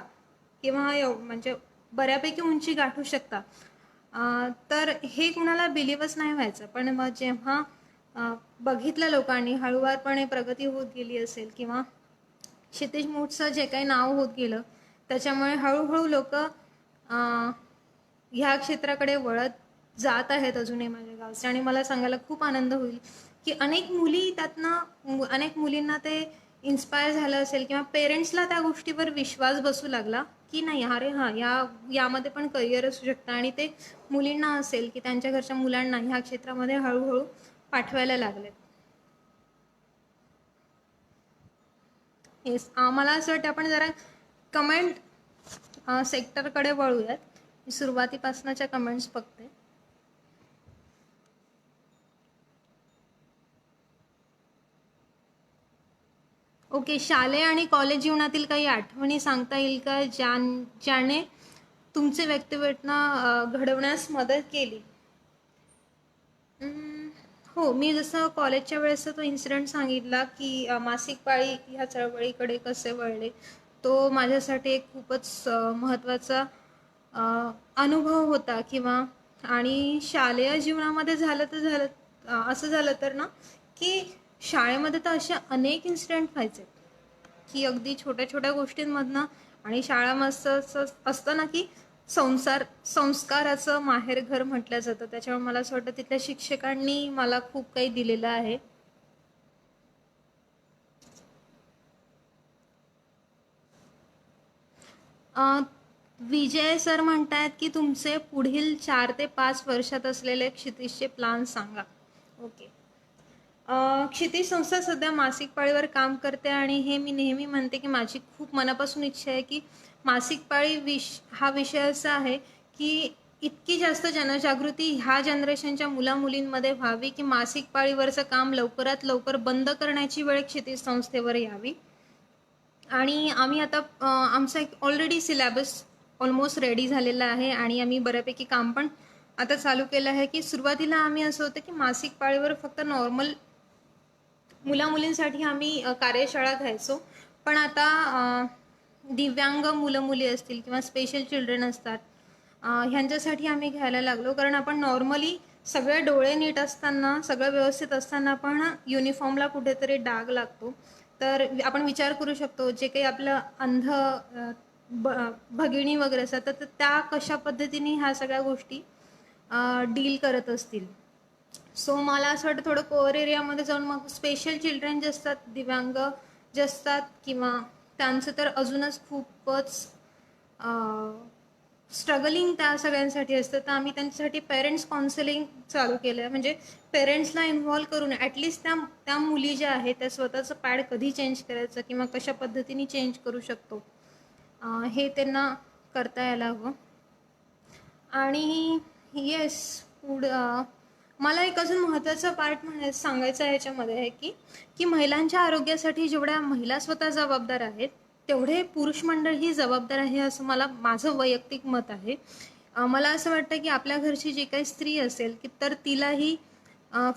किंवा म्हणजे बऱ्यापैकी उंची गाठू शकता. तर हे कुणाला बिलीवच नाही व्हायचं. पण मग जेव्हा बघितलं लोकांनी हळूवारपणे प्रगती होत गेली असेल किंवा क्षितिज मूडचं जे काही नाव होत गेलं त्याच्यामुळे हळूहळू लोक ह्या क्षेत्राकडे वळत जात आहेत अजूनही माझ्या गावचे. आणि मला सांगायला खूप आनंद होईल की अनेक मुलींना ते इन्स्पायर झालं असेल किंवा पेरेंट्सला त्या गोष्टीवर विश्वास बसू लागला की नाही, अरे हां, यामध्ये पण करिअर असू शकतं. आणि ते मुलींना असेल की त्यांच्या घरच्या मुलांना ह्या क्षेत्रामध्ये हळूहळू पाठवायला लागले. येस, मला असं वाटतं आपण जरा कमेंट सेक्टरकडे वळूयात. मी सुरुवातीपासूनच्या कमेंट्स बघते. ओके, शालेय आणि कॉलेज जीवनातील काही आठवणी सांगता येईल का ज्याने तुमचे व्यक्तिमत्व घडवण्यास मदत केली? हो, मी जसं कॉलेजच्या वेळेसचा तो इन्सिडेंट सांगितला की मासिक पाळी ह्या चळवळीकडे कसे वळले, तो माझ्यासाठी एक खूपच महत्त्वाचा अनुभव होता. किंवा आणि शालेय जीवनामध्ये झालं तर झालं असं झालं तर ना की शाळेमध्ये तर असे अनेक इन्सिडेंट व्हायचे की अगदी छोट्या छोट्या गोष्टींमधनं. आणि शाळा मस्त असतं ना की संस्काराचं माहेरघर म्हटलं जातं. त्याच्यामुळे मला असं वाटतं तिथल्या शिक्षकांनी मला खूप काही दिलेलं आहे. विजय सर म्हणतायत की तुमचे पुढील 4 ते 5 वर्षात असलेले क्षितिजचे प्लान सांगा. ओके. क्षितिज संस्था सध्या मासिक पाळीवर काम करते आणि हे मी नेहमी म्हणते की माझी खूप मनापासून इच्छा आहे की मासिक पाळी हा विषय असा आहे की इतकी जास्त जनजागृती ह्या जनरेशनच्या मुलींमध्ये व्हावी की मासिक पाळीवरचं काम लवकरात लवकर बंद करण्याची वेळ क्षितिज संस्थेवर यावी. आणि आम्ही आता आमचा एक ऑलरेडी सिलेबस ऑलमोस्ट रेडी झालेला आहे आणि आम्ही बऱ्यापैकी काम पण आता चालू केलं आहे. की सुरुवातीला आम्ही असं होतं की मासिक पाळीवर फक्त नॉर्मल मुलींसाठी आम्ही कार्यशाळा घ्यायचो. पण आता दिव्यांग मुली असतील किंवा स्पेशल चिल्ड्रन असतात, ह्यांच्यासाठी आम्ही घ्यायला लागलो. कारण आपण नॉर्मली सगळे डोळे नीट असताना, सगळं व्यवस्थित असताना पण युनिफॉर्मला कुठेतरी डाग लागतो. तर आपण विचार करू शकतो जे काही आपलं अंध भगिनी वगैरे असतात तर त्या कशा पद्धतीने ह्या सगळ्या गोष्टी डील करत असतील. सो मला असं वाटतं थोडं कोअर एरियामध्ये जाऊन मग स्पेशल चिल्ड्रन जे असतात, दिव्यांग जे असतात किंवा त्यांचं तर अजूनच खूपच स्ट्रगलिंग त्या सगळ्यांसाठी असतं. तर आम्ही त्यांच्यासाठी पेरेंट्स काउन्सिलिंग चालू केलं आहे. म्हणजे पेरेंट्सला इन्व्हॉल्व करून ॲटलिस्ट त्या मुली ज्या आहेत त्या स्वतःचं पॅड कधी चेंज करायचं किंवा कशा पद्धतीने चेंज करू शकतो हे त्यांना करता यायला हवं. आणि येस, मला एक अजून महत्त्वाचा पार्ट सांगायचं आहे ह्याच्यामध्ये आहे की महिलांच्या आरोग्यासाठी जेवढ्या महिला स्वतः जबाबदार आहेत तेवढे पुरुष मंडळ ही जबाबदार आहे असं माझं वैयक्तिक मत आहे. मला असं वाटतं की आपल्या घरची जी काही स्त्री असेल की तर तिलाही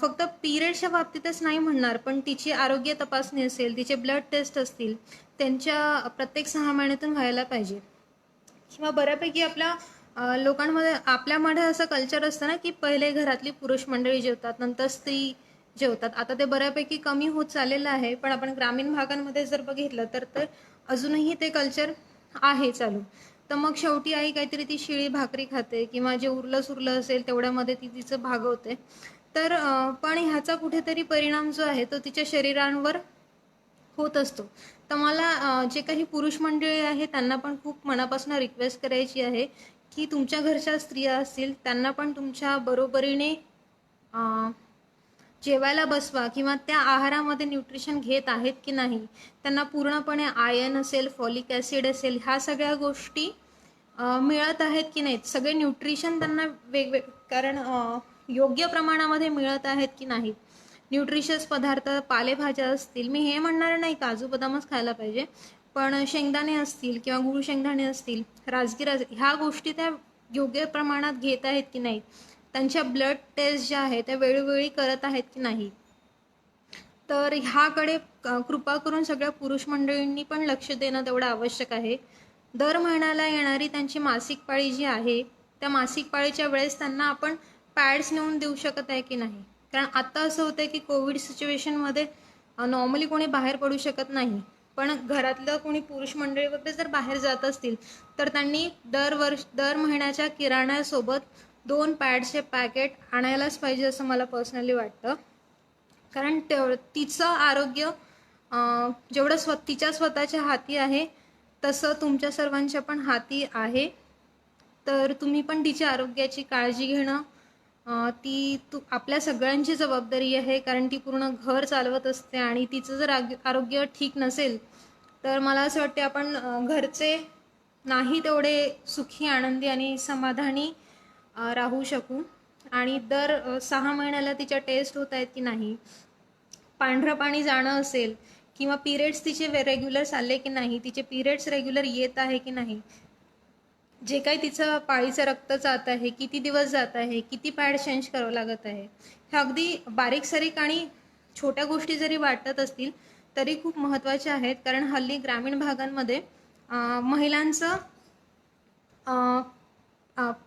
फक्त पिरियडच्या बाबतीतच नाही म्हणणार, पण तिची आरोग्य तपासणी असेल, तिचे ब्लड टेस्ट असतील, त्यांच्या प्रत्येक 6 महिन्यातून व्हायला पाहिजे. किंवा बऱ्यापैकी आपल्या लोकांमध्ये आपल्यामध्ये असं कल्चर असतं ना की पहिले घरातली पुरुष मंडळी जेवतात, नंतर स्त्री जेवतात. आता ते बऱ्यापैकी कमी होत चाललेलं आहे. पण आपण ग्रामीण भागांमध्ये जर बघितलं तर अजूनही ते कल्चर आहे चालू. तर मग शेवटी आई काहीतरी ती शिळी भाकरी खाते किंवा जे उरलं सुरलं असेल तेवढ्यामध्ये ती तिचं भागवते. तर पण ह्याचा कुठेतरी परिणाम जो आहे तो तिच्या शरीरांवर होत असतो. तर मला जे काही पुरुष मंडळी आहे त्यांना पण खूप मनापासून रिक्वेस्ट करायची आहे की तुमच्या घरच्या स्त्रिया असतील त्यांना पण तुमच्या बरोबरीने जेवायला बसवा किंवा त्या आहारामध्ये न्यूट्रिशन घेत आहेत की नाही, त्यांना पूर्णपणे आयर्न असेल, फॉलिक ॲसिड असेल, ह्या सगळ्या गोष्टी मिळत आहेत की नाहीत, सगळे न्यूट्रिशन त्यांना कारण योग्य प्रमाणामध्ये मिळत आहेत की नाहीत. न्यूट्रिशियस पदार्थ, पालेभाज्या असतील, मी हे म्हणणार नाही काजू बदामच खायला पाहिजे, पण शेंगदाणे असतील किंवा गूळ शेंगदाणे असतील, राजगिरा, ह्या गोष्टी त्या योग्य प्रमाणात घेत आहेत की नाहीत, त्यांच्या ब्लड टेस्ट ज्या आहेत त्या वेळोवेळी करत आहेत की नाही. तर ह्याकडे कृपा करून सगळ्या पुरुष मंडळींनी पण लक्ष देणं तेवढं आवश्यक आहे. दर महिन्याला येणारी त्यांची मासिक पाळी जी आहे त्या मासिक पाळीच्या वेळेस त्यांना आपण पॅड्स नेऊन देऊ शकत आहे की नाही. कारण आता असं होतं की कोविड सिच्युएशनमध्ये नॉर्मली कोणी बाहेर पडू शकत नाही, पण घरातलं कोणी पुरुष मंडळी वगैरे जर बाहेर जात असतील तर त्यांनी दर महिन्याच्या किराण्यासोबत 2 पॅडचे पॅकेट आणायलाच पाहिजे असं मला पर्सनली वाटतं. कारण तिचं आरोग्य जेवढं तिच्या स्वतःच्या हाती आहे तसं तुमच्या सर्वांच्या पण हाती आहे. तर तुम्ही पण तिच्या आरोग्याची काळजी घेणं ती आपल्या सगळ्यांची जबाबदारी आहे, कारण ती पूर्ण घर चालवत असते आणि तिचं जर आरोग्य ठीक नसेल तर मला असं वाटते आपण घरचे नाही तेवढे सुखी, आनंदी आणि समाधानी राहू शकू. आणि दर 6 महिन्याला तिच्या टेस्ट होत आहेत की नाही, पांढरं पाणी जाणं असेल किंवा पिरियड्स तिचे रेग्युलर चालले की नाही, तिचे पिरियड्स रेग्युलर येत आहे की नाही, जे काही तिचं पाळीचं रक्त जात आहे, किती दिवस जात आहे, किती पॅड चेंज करावं लागत आहे, हे अगदी बारीक सारीक आणि छोट्या गोष्टी जरी वाटत असतील तरी खूप महत्त्वाच्या आहेत. कारण हल्ली ग्रामीण भागांमध्ये महिलांचं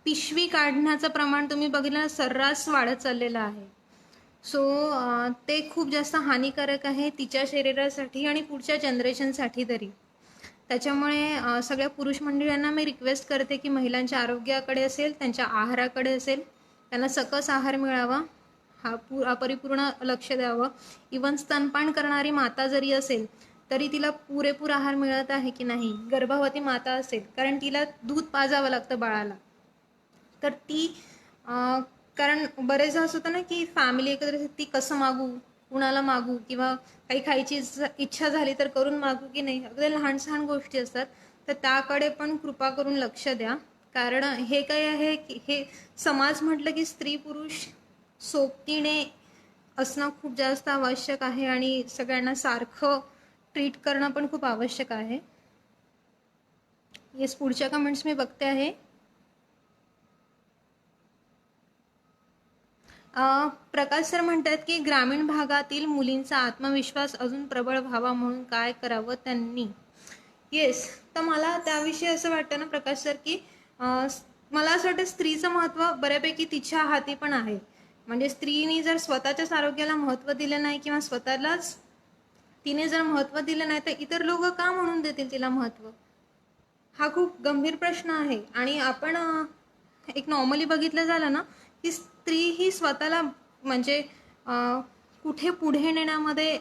पिशवी काढण्याचं प्रमाण तुम्ही बघितलं सर्रास वाढत चाललेलं आहे. सो ते खूप जास्त हानिकारक आहे तिच्या शरीरासाठी आणि पुढच्या जनरेशनसाठी तरी. त्याच्यामुळे सगळ्या पुरुष मंडळींना मी रिक्वेस्ट करते की महिलांच्या आरोग्याकडे असेल, त्यांच्या आहाराकडे असेल, त्यांना सकस आहार मिळावा, हा परिपूर्ण लक्ष द्यावं. इवन स्तनपान करणारी माता जरी असेल तरी तिला पुरेपूर आहार मिळत आहे की नाही, गर्भवती माता असेल कारण तिला दूध पाजावं लागतं बाळाला, तर ती कारण बरेचदा असं होतं ना की फॅमिली एकत्र ती कसं मागू, कुणाला मागू, किंवा काही खायची इच्छा झाली तर करून मागू की नाही, अगदी लहान सहान गोष्टी असतात. तर त्याकडे पण कृपा करून लक्ष द्या. कारण हे काय आहे की हे समाज म्हटलं की स्त्री पुरुष सोबतीने असणं खूप जास्त आवश्यक आहे आणि सगळ्यांना सारखं ट्रीट करणं पण खूप आवश्यक आहे. येस, पुढच्या कमेंट्स मी बघते आहे. प्रकाश सर म्हणतात की ग्रामीण भागातील मुलींचा आत्मविश्वास अजून प्रबळ व्हावा म्हणून काय करावं त्यांनी. येस, तर मला त्याविषयी असं वाटतं ना प्रकाश सर की मला असं वाटतं स्त्रीचं महत्त्व बऱ्यापैकी तिच्या हाती पण आहे. म्हणजे स्त्रीने जर स्वतःच्याच आरोग्याला महत्त्व दिलं नाही किंवा स्वतःलाच तिने जर महत्त्व दिलं नाही तर इतर लोक का म्हणून देतील तिला महत्त्व, हा खूप गंभीर प्रश्न आहे. आणि आपण एक नॉर्मली बघितलं झालं ना की स्त्री ही स्वतःला म्हणजे कुठे पुढे नेण्यामध्ये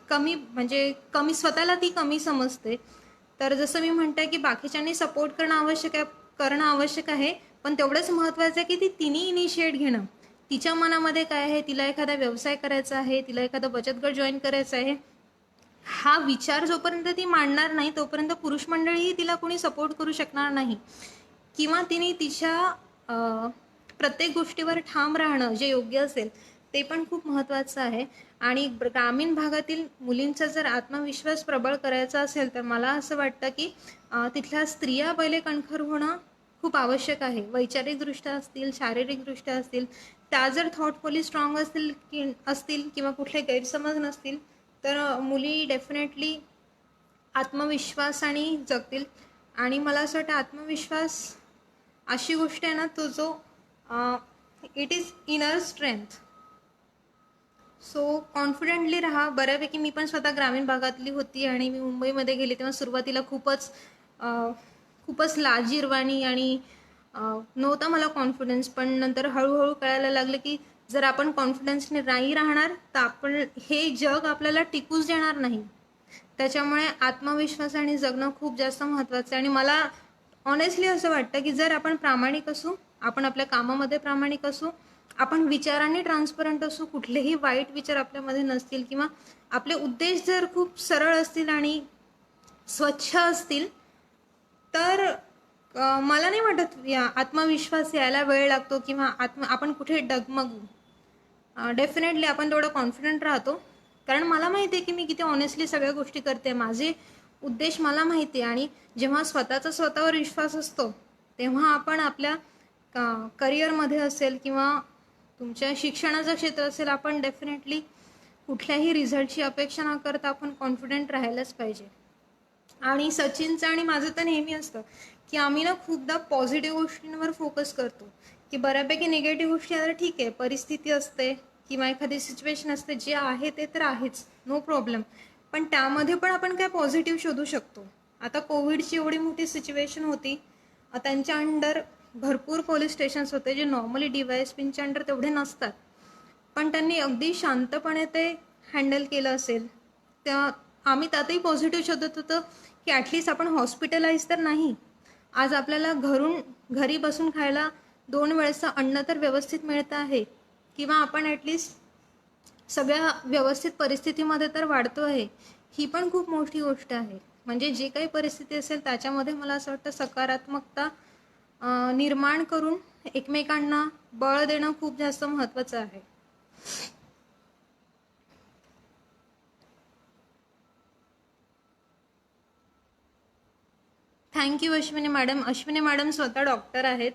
कमी स्वतःला ती कमी समजते. तर जसं मी म्हणते की बाकीच्यांनी सपोर्ट करणं आवश्यक आहे, पण तेवढंच महत्त्वाचं आहे की तिने इनिशिएट घेणं. तिच्या मनामध्ये काय आहे, तिला एखादा व्यवसाय करायचा आहे, तिला एखादा बचत गट जॉईन करायचा आहे, हा विचार जोपर्यंत ती मांडणार नाही तोपर्यंत पुरुष मंडळीही तिला कोणी सपोर्ट करू शकणार नाही. किंवा तिने तिच्या प्रत्येक गोष्टीवर ठाम राहणं जे योग्य असेल ते पण खूप महत्त्वाचं आहे. आणि ग्रामीण भागातील मुलींचा जर आत्मविश्वास प्रबळ करायचा असेल तर मला असं वाटतं की तिथल्या स्त्रिया पहिले कणखर होणं खूप आवश्यक आहे. वैचारिकदृष्ट्या असतील, शारीरिकदृष्ट्या असतील, त्या जर थॉटफुली स्ट्रॉंग असतील किंवा कुठले गैरसमज नसतील तर मुली डेफिनेटली आत्मविश्वासाने जगतील. आणि मला असं वाटतं आत्मविश्वास अशी गोष्ट आहे ना, तो जो it is inner strength. So confidently राहा. बऱ्यापैकी मी पण स्वतः ग्रामीण भागातली होती आणि मी मुंबईमध्ये गेले तेव्हा सुरुवातीला खूपच लाजिरवाणी आणि नव्हता मला कॉन्फिडन्स. पण नंतर हळूहळू कळायला लागलं की जर आपण कॉन्फिडन्सने नाही राहणार तर आपण हे जग आपल्याला टिकूच देणार नाही. त्याच्यामुळे आत्मविश्वासाने जगणं खूप जास्त महत्त्वाचं आहे. आणि मला ऑनेस्टली असं वाटतं की जर आपण प्रामाणिक असू, आपण आपल्या कामामध्ये प्रामाणिक असू, आपण विचारांनी ट्रान्सपरंट असू, कुठलेही वाईट विचार आपल्यामध्ये नसतील किंवा आपले उद्देश जर खूप सरळ असतील आणि स्वच्छ असतील तर मला नाही वाटत आत्मविश्वास यायला वेळ लागतो किंवा आपण कुठे डगमगू. डेफिनेटली आपण तेवढं कॉन्फिडंट राहतो. कारण मला माहिती आहे की मी किती ऑनेस्टली सगळ्या गोष्टी करते, माझे उद्देश मला माहिती आहे. आणि जेव्हा स्वतःवर विश्वास असतो तेव्हा आपण आपल्या करिअरमध्ये असेल किंवा तुमच्या शिक्षणाचं क्षेत्र असेल, आपण डेफिनेटली कुठल्याही रिझल्टची अपेक्षा न करता आपण कॉन्फिडंट राहायलाच पाहिजे. आणि सचिनचं आणि माझं तर नेहमी असतं की आम्ही ना खूपदा पॉझिटिव्ह गोष्टींवर फोकस करतो की बऱ्यापैकी निगेटिव्ह गोष्टी आता ठीक आहे, परिस्थिती असते किंवा एखादी सिच्युएशन असते, जे आहे ते तर आहेच, नो प्रॉब्लेम. पण त्यामध्ये पण आपण काय पॉझिटिव्ह शोधू शकतो. आता कोविडची एवढी मोठी सिच्युएशन होती, त्यांच्या अंडर भरपूर पोलीस स्टेशन्स होते जे नॉर्मली DYSPच्या अंडर तेवढे नसतात, पण त्यांनी अगदी शांतपणे ते हँडल केलं असेल, तेव्हा आम्ही त्यातही पॉझिटिव्ह शोधत होतो की ॲटलिस्ट आपण हॉस्पिटलाइज तर नाही. आज आपल्याला घरी बसून खायला 2 वेळचं अन्न तर व्यवस्थित मिळतं आहे, किंवा आपण ॲटलिस्ट सगळ्या व्यवस्थित परिस्थितीमध्ये तर वाढतो आहे. ही पण खूप मोठी गोष्ट आहे. म्हणजे जे काही परिस्थिती असेल त्याच्यामध्ये मला असं वाटतं सकारात्मकता निर्माण करून एकमेकांना बळ देणं खूप जास्त महत्त्वाचं आहे. Thank you Ashwini madam. Ashwini madam स्वतः डॉक्टर आहेत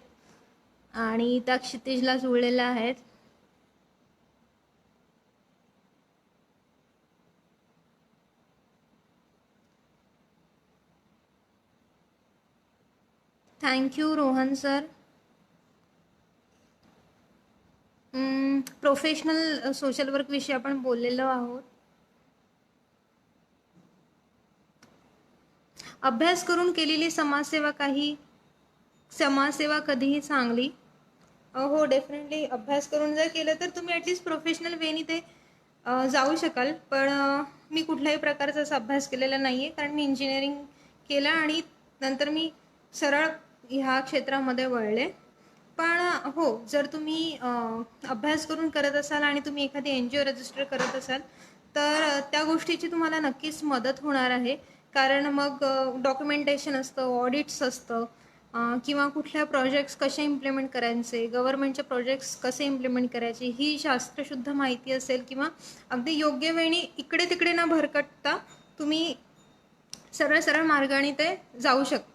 आणि त्या क्षितिजला जुळलेल्या आहेत. Thank you Rohan sir. Professional social work विषयी आपण बोललेलो आहोत. अभ्यास करून केलेली समाजसेवा कधीही चांगली. हो, डेफिनेटली अभ्यास करून जर केलं तर तुम्ही ॲटलिस्ट प्रोफेशनल वेनी ते जाऊ शकाल. पण मी कुठल्याही प्रकारचा असा अभ्यास केलेला नाही आहे, कारण मी इंजिनिअरिंग केलं आणि नंतर मी सरळ ह्या क्षेत्रामध्ये वळले. पण हो, जर तुम्ही अभ्यास करून करत असाल आणि तुम्ही एखादी NGO रजिस्टर करत असाल तर त्या गोष्टीची तुम्हाला नक्कीच मदत होणार आहे. कारण मग डॉक्युमेंटेशन असतं, ऑडिट्स असतं, किंवा कुठल्या प्रोजेक्ट्स कसे इम्प्लिमेंट करायचे, गव्हर्नमेंटचे प्रोजेक्ट्स कसे इम्प्लिमेंट करायचे, ही शास्त्रशुद्ध माहिती असेल किंवा अगदी योग्य वेळी इकडे तिकडे न भरकटता तुम्ही सरळ सरळ मार्गाने ते जाऊ शकता.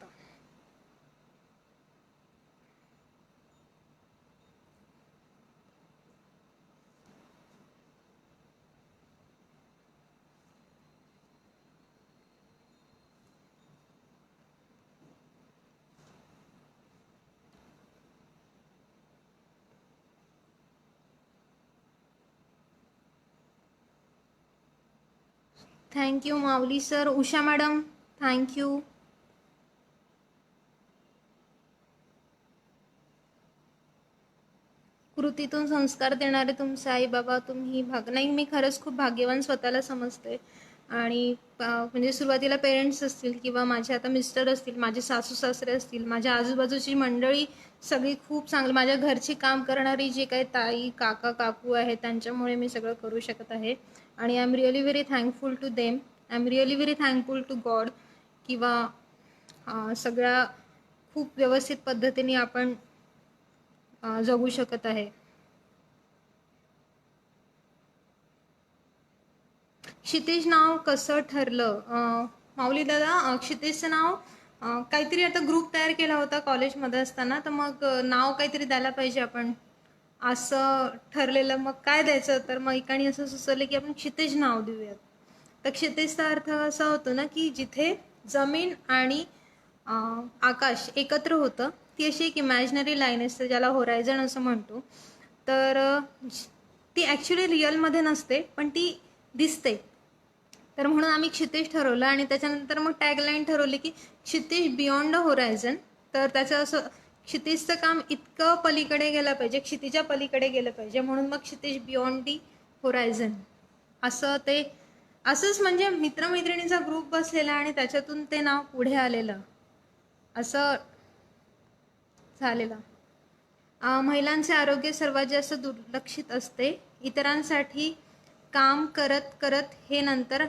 थँक्यू माऊली सर. Usha madam, thank you. कृतीतून संस्कार देणारे तुमचे आई बाबा, तुम्ही नाही, मी खरंच खूप भाग्यवान स्वतःला समजते. आणि म्हणजे सुरुवातीला पेरेंट्स असतील किंवा माझे आता मिस्टर असतील, माझे सासू सासरे असतील, माझ्या आजूबाजूची मंडळी सगळी खूप चांगली, माझ्या घरची काम करणारी जे काही ताई काका काकू आहेत त्यांच्यामुळे मी सगळं करू शकत आहे. आणि I am really very thankful to them. I am really very thankful to God. किंवा सगळ्या खूप व्यवस्थित पद्धतीने आपण जगू शकत आहे. क्षितिज नाव कसं ठरलं? माऊली दादा, क्षितिजचं नाव काहीतरी आता ग्रुप तयार केला होता कॉलेजमध्ये असताना, तर मग नाव काहीतरी द्यायला पाहिजे आपण असं ठरलेलं. मग काय द्यायचं, तर मग एकाने असं सुचवलं की आपण क्षितिज नाव देऊयात. तर क्षितिजचा अर्थ असा होतो ना की जिथे जमीन आणि आकाश एकत्र होतं, ती अशी एक इमॅजिनरी लाईन असते ज्याला होरायझन असं म्हणतो. तर ती ॲक्च्युली रिअलमध्ये नसते पण ती दिसते. तर म्हणून आम्ही क्षितिज ठरवलं आणि त्याच्यानंतर मग टॅगलाईन ठरवली की क्षितिज बियॉन्ड द होरायझन. तर त्याचं असं क्षितिजचं काम इतकं पलीकडे गेलं पाहिजे, क्षितिजा पलीकडे गेलं पाहिजे, म्हणून मग क्षितिज बियॉन्ड दी होरायझन असं ते. असंच म्हणजे मित्रमैत्रिणींचा ग्रुप बसलेला आणि त्याच्यातून ते नाव पुढे आलेलं असं झालेलं. महिलांचे आरोग्य सर्वात जास्त दुर्लक्षित असते. इतरांसाठी काम करत करत हे नंतर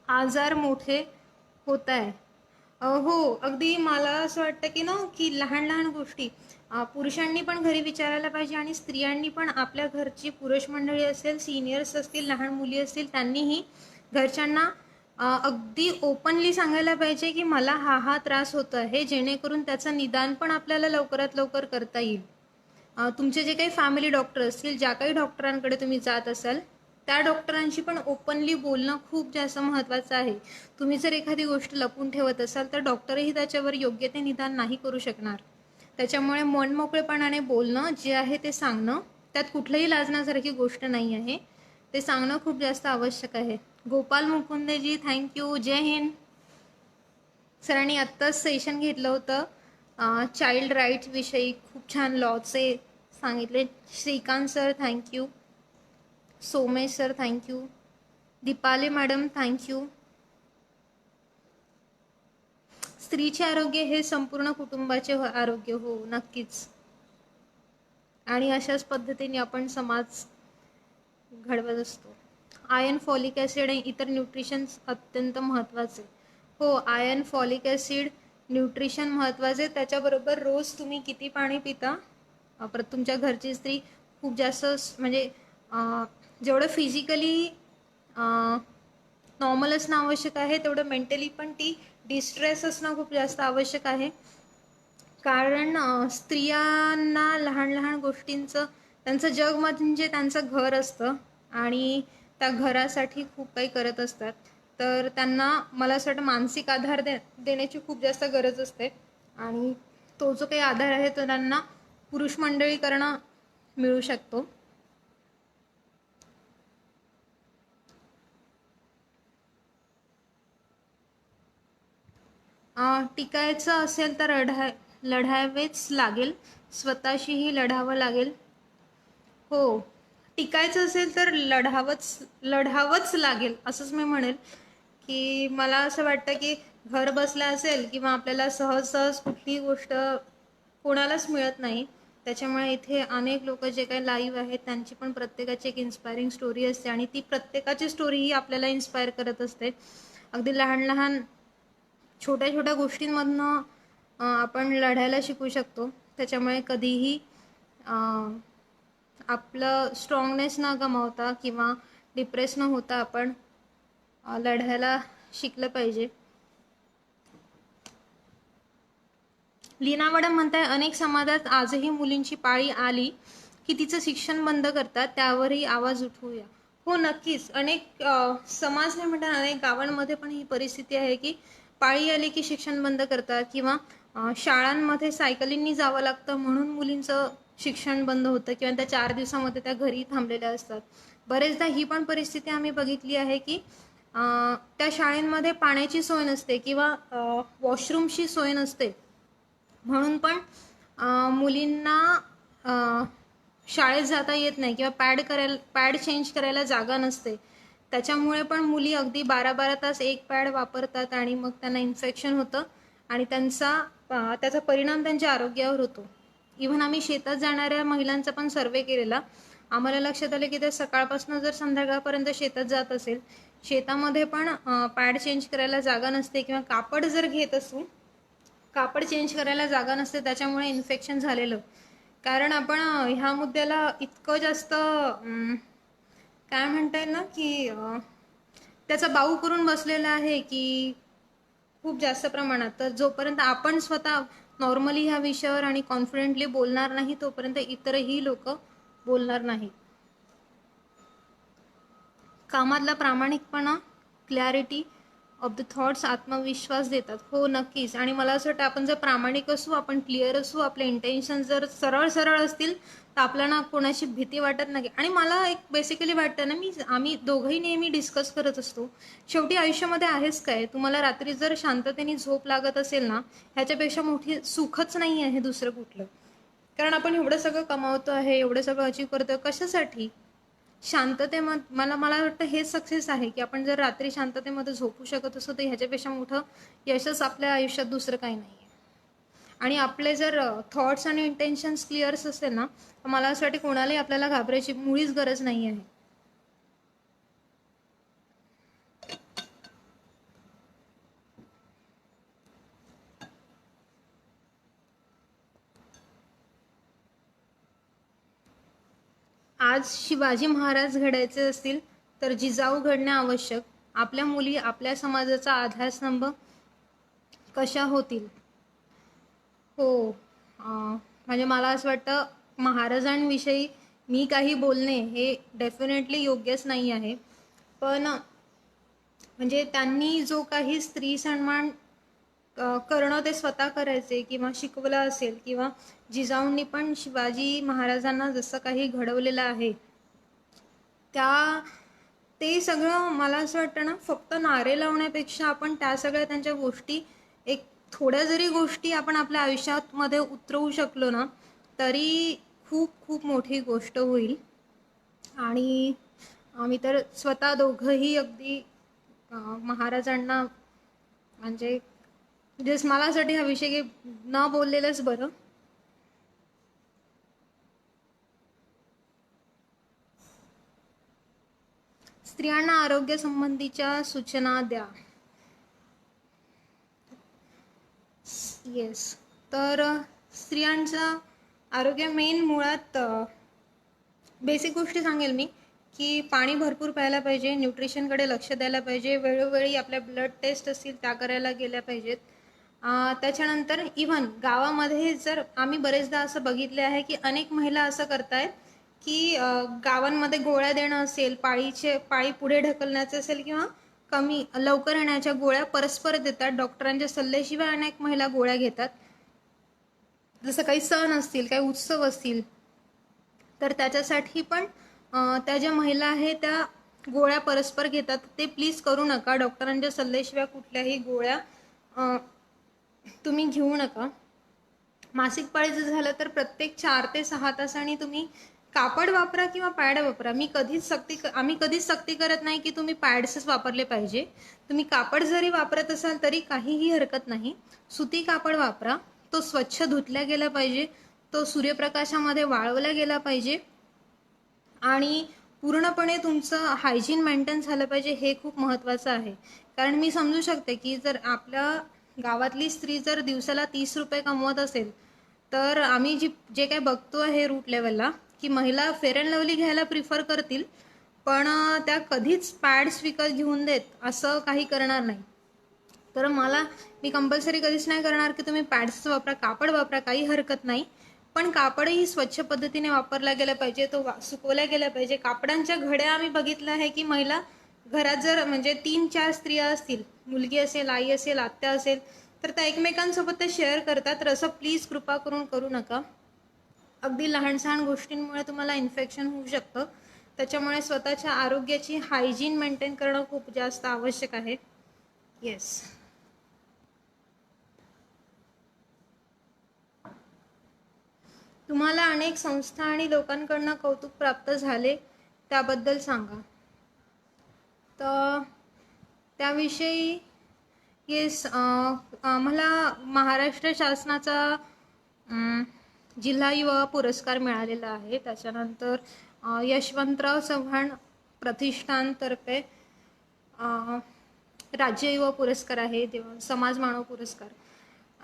आजार मोठे होत आहे. हो, अगदी मला असं वाटतं की की लहान लहान गोष्टी पुरुषांनी पण घरी विचारायला पाहिजे आणि स्त्रियांनी पण आपल्या घरची पुरुष मंडळी असेल, सिनियर्स असतील, लहान मुली असतील, त्यांनीही घरच्यांना अगदी ओपनली सांगायला पाहिजे की मला हा त्रास होत आहे, जेणेकरून त्याचं निदान पण आपल्याला लवकरात लवकर करता येईल. तुमचे जे काही फॅमिली डॉक्टर असतील, ज्या काही डॉक्टरांकडे तुम्ही जात असाल त्या डॉक्टरांशी पण ओपनली बोलणं खूप जास्त महत्त्वाचं आहे. तुम्ही जर एखादी गोष्ट लपून ठेवत असाल तर डॉक्टरही त्याच्यावर योग्य ते निदान नाही करू शकणार. त्याच्यामुळे मनमोकळेपणाने बोलणं, जे आहे ते सांगणं, त्यात कुठलंही लाजण्यासारखी गोष्ट नाही आहे, ते सांगणं खूप जास्त आवश्यक आहे. गोपाल मुकुंदेजी, थँक्यू. जय हिंद. सरांनी आत्ताच सेशन घेतलं होतं चाइल्ड राईट्स विषयी, खूप छान लॉचे सांगितले. Shrikant sir, thank you. Somesh sir, thank you. Deepali madam thank you. स्त्रीचे आरोग्य हे संपूर्ण कुटुंबाचे आरोग्य. हो नक्कीच. आणि अशाच पद्धतीने आपण समाज घडवत असतो. आयर्न, फॉलिक ॲसिड आणि इतर न्यूट्रिशन्स अत्यंत महत्त्वाचे. हो, आयर्न, फॉलिक ॲसिड, न्यूट्रिशन महत्त्वाचे. त्याच्याबरोबर रोज तुम्ही किती पाणी पिता. परत तुमच्या घरची स्त्री खूप जास्त म्हणजे जेवढं फिजिकली नॉर्मल असणं आवश्यक आहे तेवढं मेंटली पण ती डिस्ट्रेस असणं खूप जास्त आवश्यक आहे. कारण स्त्रियांना लहान लहान गोष्टींचं त्यांचं जग म्हणजे त्यांचं घर असतं आणि त्या घरासाठी खूप काही करत असतात. तर त्यांना मला असं वाटतं मानसिक आधार देण्याची खूप जास्त गरज असते आणि तो जो काही आधार आहे तो त्यांना पुरुष मंडळीकडनं मिळू शकतो. टिकायचं असेल तर लढावेच लागेल. स्वतःशीही लढावं लागेल. हो, टिकायचं असेल तर लढावंच लागेल असंच मी म्हणेल. की मला असं वाटतं की घर बसल्या असेल किंवा आपल्याला सहज सहज कुठलीही गोष्ट कोणालाच मिळत नाही. त्याच्यामुळे इथे अनेक लोक जे काही लाईव्ह आहेत त्यांची पण प्रत्येकाची एक इन्स्पायरिंग स्टोरी असते आणि ती प्रत्येकाची स्टोरी ही आपल्याला इन्स्पायर करत असते. अगदी लहान लहान छोट्या छोट्या गोष्टींमधनं आपण लढायला शिकू शकतो. त्याच्यामुळे कधीही आपलं स्ट्रॉंगनेस न गमावता किंवा डिप्रेस न होता आपण लढायला शिकलं पाहिजे. लीना मॅडम म्हणताय अनेक समाजात आजही मुलींची पाळी आली की तिचं शिक्षण बंद करतात, त्यावरही आवाज उठवूया. हो नक्कीच. अनेक समाज नाही म्हणतात, अनेक गावांमध्ये पण ही परिस्थिती आहे की पाळी आली की शिक्षण बंद करतात किंवा शाळांमध्ये सायकलींनी जावं लागतं म्हणून मुलींचं शिक्षण बंद होतं किंवा त्या 4 दिवसामध्ये त्या घरी थांबलेल्या असतात. बरेचदा ही पण परिस्थिती आम्ही बघितली आहे की त्या शाळेंमध्ये पाण्याची सोय नसते किंवा वॉशरूमची सोय नसते म्हणून पण मुलींना शाळेत जाता येत नाही किंवा पॅड चेंज करायला जागा नसते. त्याच्यामुळे पण मुली अगदी 12-12 तास एक पॅड वापरतात आणि मग त्यांना इन्फेक्शन होतं आणि त्याचा परिणाम त्यांच्या आरोग्यावर होतो. इव्हन आम्ही शेतात जाणाऱ्या महिलांचा पण सर्वे केलेला. आम्हाला लक्षात आलं की ते सकाळपासून जर संध्याकाळपर्यंत शेतात जात असेल, शेतामध्ये पण पॅड चेंज करायला जागा नसते किंवा कापड जर घेत असू कापड चेंज करायला जागा नसते, त्याच्यामुळे इन्फेक्शन झालेलं. कारण आपण ह्या मुद्द्याला इतकं जास्त काय म्हणता येईल ना की त्याचा बाऊ करून बसलेला आहे की खूप जास्त प्रमाणात. तर जोपर्यंत आपण स्वतः नॉर्मली ह्या विषयावर आणि कॉन्फिडेंटली बोलणार नाही तोपर्यंत इतरही लोक बोलणार नाही. कामातला प्रामाणिकपणा, क्लॅरिटी ऑफ द थॉट्स आत्मविश्वास देतात. हो नक्कीच. आणि मला असं वाटतं आपण जर प्रामाणिक असू, आपण क्लिअर असू, आपले इंटेन्शन जर सरळ सरळ असतील तर आपल्याला कोणाची भीती वाटत नाही. आणि मला एक बेसिकली वाटतं ना, आम्ही दोघंही नेहमी डिस्कस करत असतो, शेवटी आयुष्यामध्ये आहेच काय. तुम्हाला रात्री जर शांततेने झोप लागत असेल ना, ह्याच्यापेक्षा मोठी सुखच नाही आहे दुसरं कुठलं. कारण आपण एवढं सगळं कमावतो आहे, एवढं सगळं अचीव करतो कशासाठी. मला मला वाटतं हेच सक्सेस आहे की आपण जर रात्री शांततेमध्ये झोपू शकत असतो तर ह्याच्यापेक्षा मोठं यशच आपल्या आयुष्यात दुसरं काही नाही आहे. आणि आपले जर थॉट्स आणि इंटेन्शन्स क्लिअर्स असेल ना, तर मला असं वाटतं कोणालाही आपल्याला घाबरायची मुळीच गरज नाही आहे. आज शिवाजी महाराज घडायचे असतील तर जिजाऊ घडणे आवश्यक. आपल्या मुली आपल्या समाजाचा आधारस्तंभ कशा होतील. हो, म्हणजे मला असं वाटतं महाराजांविषयी मी काही बोलणे हे डेफिनेटली योग्यच नाही आहे. पण म्हणजे त्यांनी जो काही स्त्री सन्मान करणं ते स्वतः करायचे किंवा शिकवलं असेल किंवा जिजाऊंनी पण शिवाजी महाराजांना जसं काही घडवलेलं आहे ते सगळं मला असं वाटतं ना, फक्त नारे लावण्यापेक्षा आपण त्या सगळ्या त्यांच्या गोष्टी एक थोड्या जरी गोष्टी आपण आपल्या आयुष्यामध्ये उतरवू शकलो ना तरी खूप खूप मोठी गोष्ट होईल. आणि आम्ही तर स्वतः दोघंही अगदी महाराजांना म्हणजे मला असं हा विषय न बोललेलंच बरं. स्त्रियांना आरोग्य संबंधीच्या सूचना द्या. येस, तर स्त्रियांचं आरोग्य मेन मुळात बेसिक गोष्टी सांगेल मी की पाणी भरपूर प्यायला पाहिजे, न्यूट्रिशनकडे लक्ष द्यायला पाहिजे, वेळोवेळी आपल्या ब्लड टेस्ट असतील त्या करायला गेल्या पाहिजेत. त्याच्यानंतर इव्हन गावामध्ये जर आम्ही बरेचदा असं बघितले आहे की अनेक महिला असं करतायत की गावांमध्ये गोळ्या देणं असेल, पाळी पुढे ढकलण्याचं असेल किंवा कमी लवकर येण्याच्या गोळ्या परस्पर देतात. डॉक्टरांच्या सल्ल्याशिवाय अनेक महिला गोळ्या घेतात. जसं काही सण असतील, काही उत्सव असतील तर त्याच्यासाठी पण त्या ज्या महिला आहेत त्या गोळ्या परस्पर घेतात. ते प्लीज करू नका. डॉक्टरांच्या सल्ल्याशिवाय कुठल्याही गोळ्या तुम्ही घेऊ नका. मासिक पाळी जर झालं तर प्रत्येक 4 ते 6 तासांनी तुम्ही कापड वापरा किंवा पॅड वापरा. आम्ही कधीच सक्ती करत नाही की तुम्ही पॅड्सच वापरले पाहिजे. तुम्ही कापड जरी वापरत असाल तरी काहीही हरकत नाही. सुती कापड वापरा. तो स्वच्छ धुतला गेला पाहिजे, तो सूर्यप्रकाशामध्ये वाळवला गेला पाहिजे आणि पूर्णपणे तुमचं हायजीन मेंटेन झालं पाहिजे. हे खूप महत्त्वाचं आहे. कारण मी समजू शकते की जर आपल्या गावातली स्त्री जर दिवसाला 30 रुपये कमवत असेल तर आम्ही जे काय बघतो आहे रूट लेवलला की महिला फेअर अँड लवली घ्यायला प्रिफर करतील, पण त्या कधीच पॅड्स विकत घेऊन देत असं काही करणार नाही. तर मी कंपल्सरी कधीच नाही करणार की तुम्ही पॅड्स वापरा, कापड वापरा, काही हरकत नाही. पण कापडही स्वच्छ पद्धतीने वापरला गेला पाहिजे, तो सुकवला गेला पाहिजे. कापडांच्या घड्या आम्ही बघितलं आहे की महिला घरात जर म्हणजे 3-4 स्त्रिया असतील, मुलगी असेल, आई असेल, आत्या असेल, तर त्या एकमेकांसोबत ते शेअर करतात. तर असं प्लीज कृपा करून करू नका. अगदी लहान सहान गोष्टींमुळे तुम्हाला इन्फेक्शन होऊ शकतं. त्याच्यामुळे स्वतःच्या आरोग्याची हायजीन मेंटेन करणं खूप जास्त आवश्यक आहे. येस. तुम्हाला अनेक संस्था आणि लोकांकडून कौतुक प्राप्त झाले, त्याबद्दल सांगा. तर त्याविषयी येस, मला महाराष्ट्र शासनाचा जिल्हा युवा पुरस्कार मिळालेला आहे. त्याच्यानंतर यशवंतराव चव्हाण प्रतिष्ठानतर्फे राज्य युवा पुरस्कार आहे, समाज मानव पुरस्कार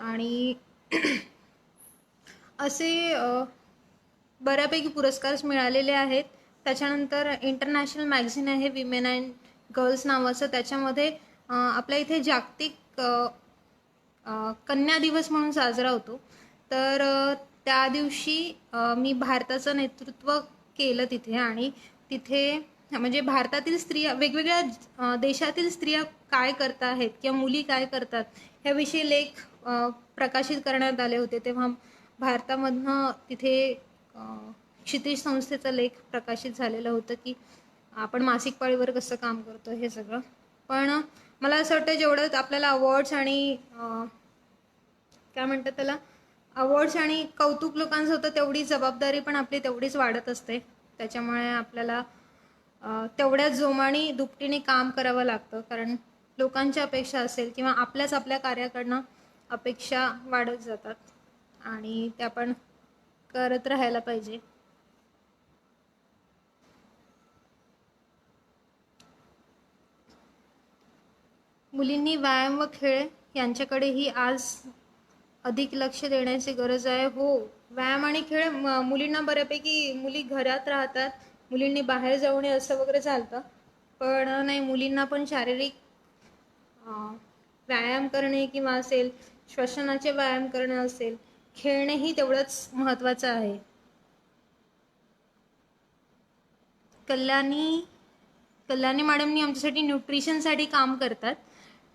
आणि असे बऱ्यापैकी पुरस्कार मिळालेले आहेत. त्याच्यानंतर इंटरनॅशनल मॅगझिन आहे विमेन अँड गर्ल्स नावाचं. त्याच्यामध्ये आपल्या इथे जागतिक कन्या दिवस म्हणून साजरा होतो. तर त्या दिवशी मी भारताचं नेतृत्व केलं तिथे आणि तिथे म्हणजे भारतातील स्त्रिया, वेगवेगळ्या देशातील स्त्रिया काय करत आहेत किंवा मुली काय करतात ह्याविषयी लेख प्रकाशित करण्यात आले होते. तेव्हा भारतामधनं तिथे क्षितिज संस्थेचा लेख प्रकाशित झालेलं होतं की आपण मासिक पाळीवर कसं काम करतो हे सगळं. पण मला असं वाटतं जेवढं आपल्याला अवॉर्ड्स आणि काय म्हणतात त्याला, अवॉर्ड्स आणि कौतुक लोकांचं होतं तेवढी जबाबदारी पण आपली तेवढीच वाढत असते. त्याच्यामुळे आपल्याला तेवढ्याच जोमाने दुपटीने काम करावं लागतं. कारण लोकांच्या अपेक्षा असेल किंवा आपल्या कार्याकडनं अपेक्षा वाढत जातात आणि त्या पण करत राहायला पाहिजे. मुलींनी व्यायाम व खेळ यांच्याकडेही आज अधिक लक्ष देण्याची गरज आहे. हो, व्यायाम आणि खेळ मुलींना बऱ्यापैकी, मुली घरात राहतात, मुलींनी बाहेर जाऊ नये असं वगैरे चालतं. पण नाही, मुलींना पण शारीरिक व्यायाम करणे किंवा असेल श्वसनाचे व्यायाम करणं असेल, खेळणेही तेवढंच महत्त्वाचं आहे. कल्याणी मॅडमनी आमच्यासाठी न्यूट्रिशनसाठी काम करतात.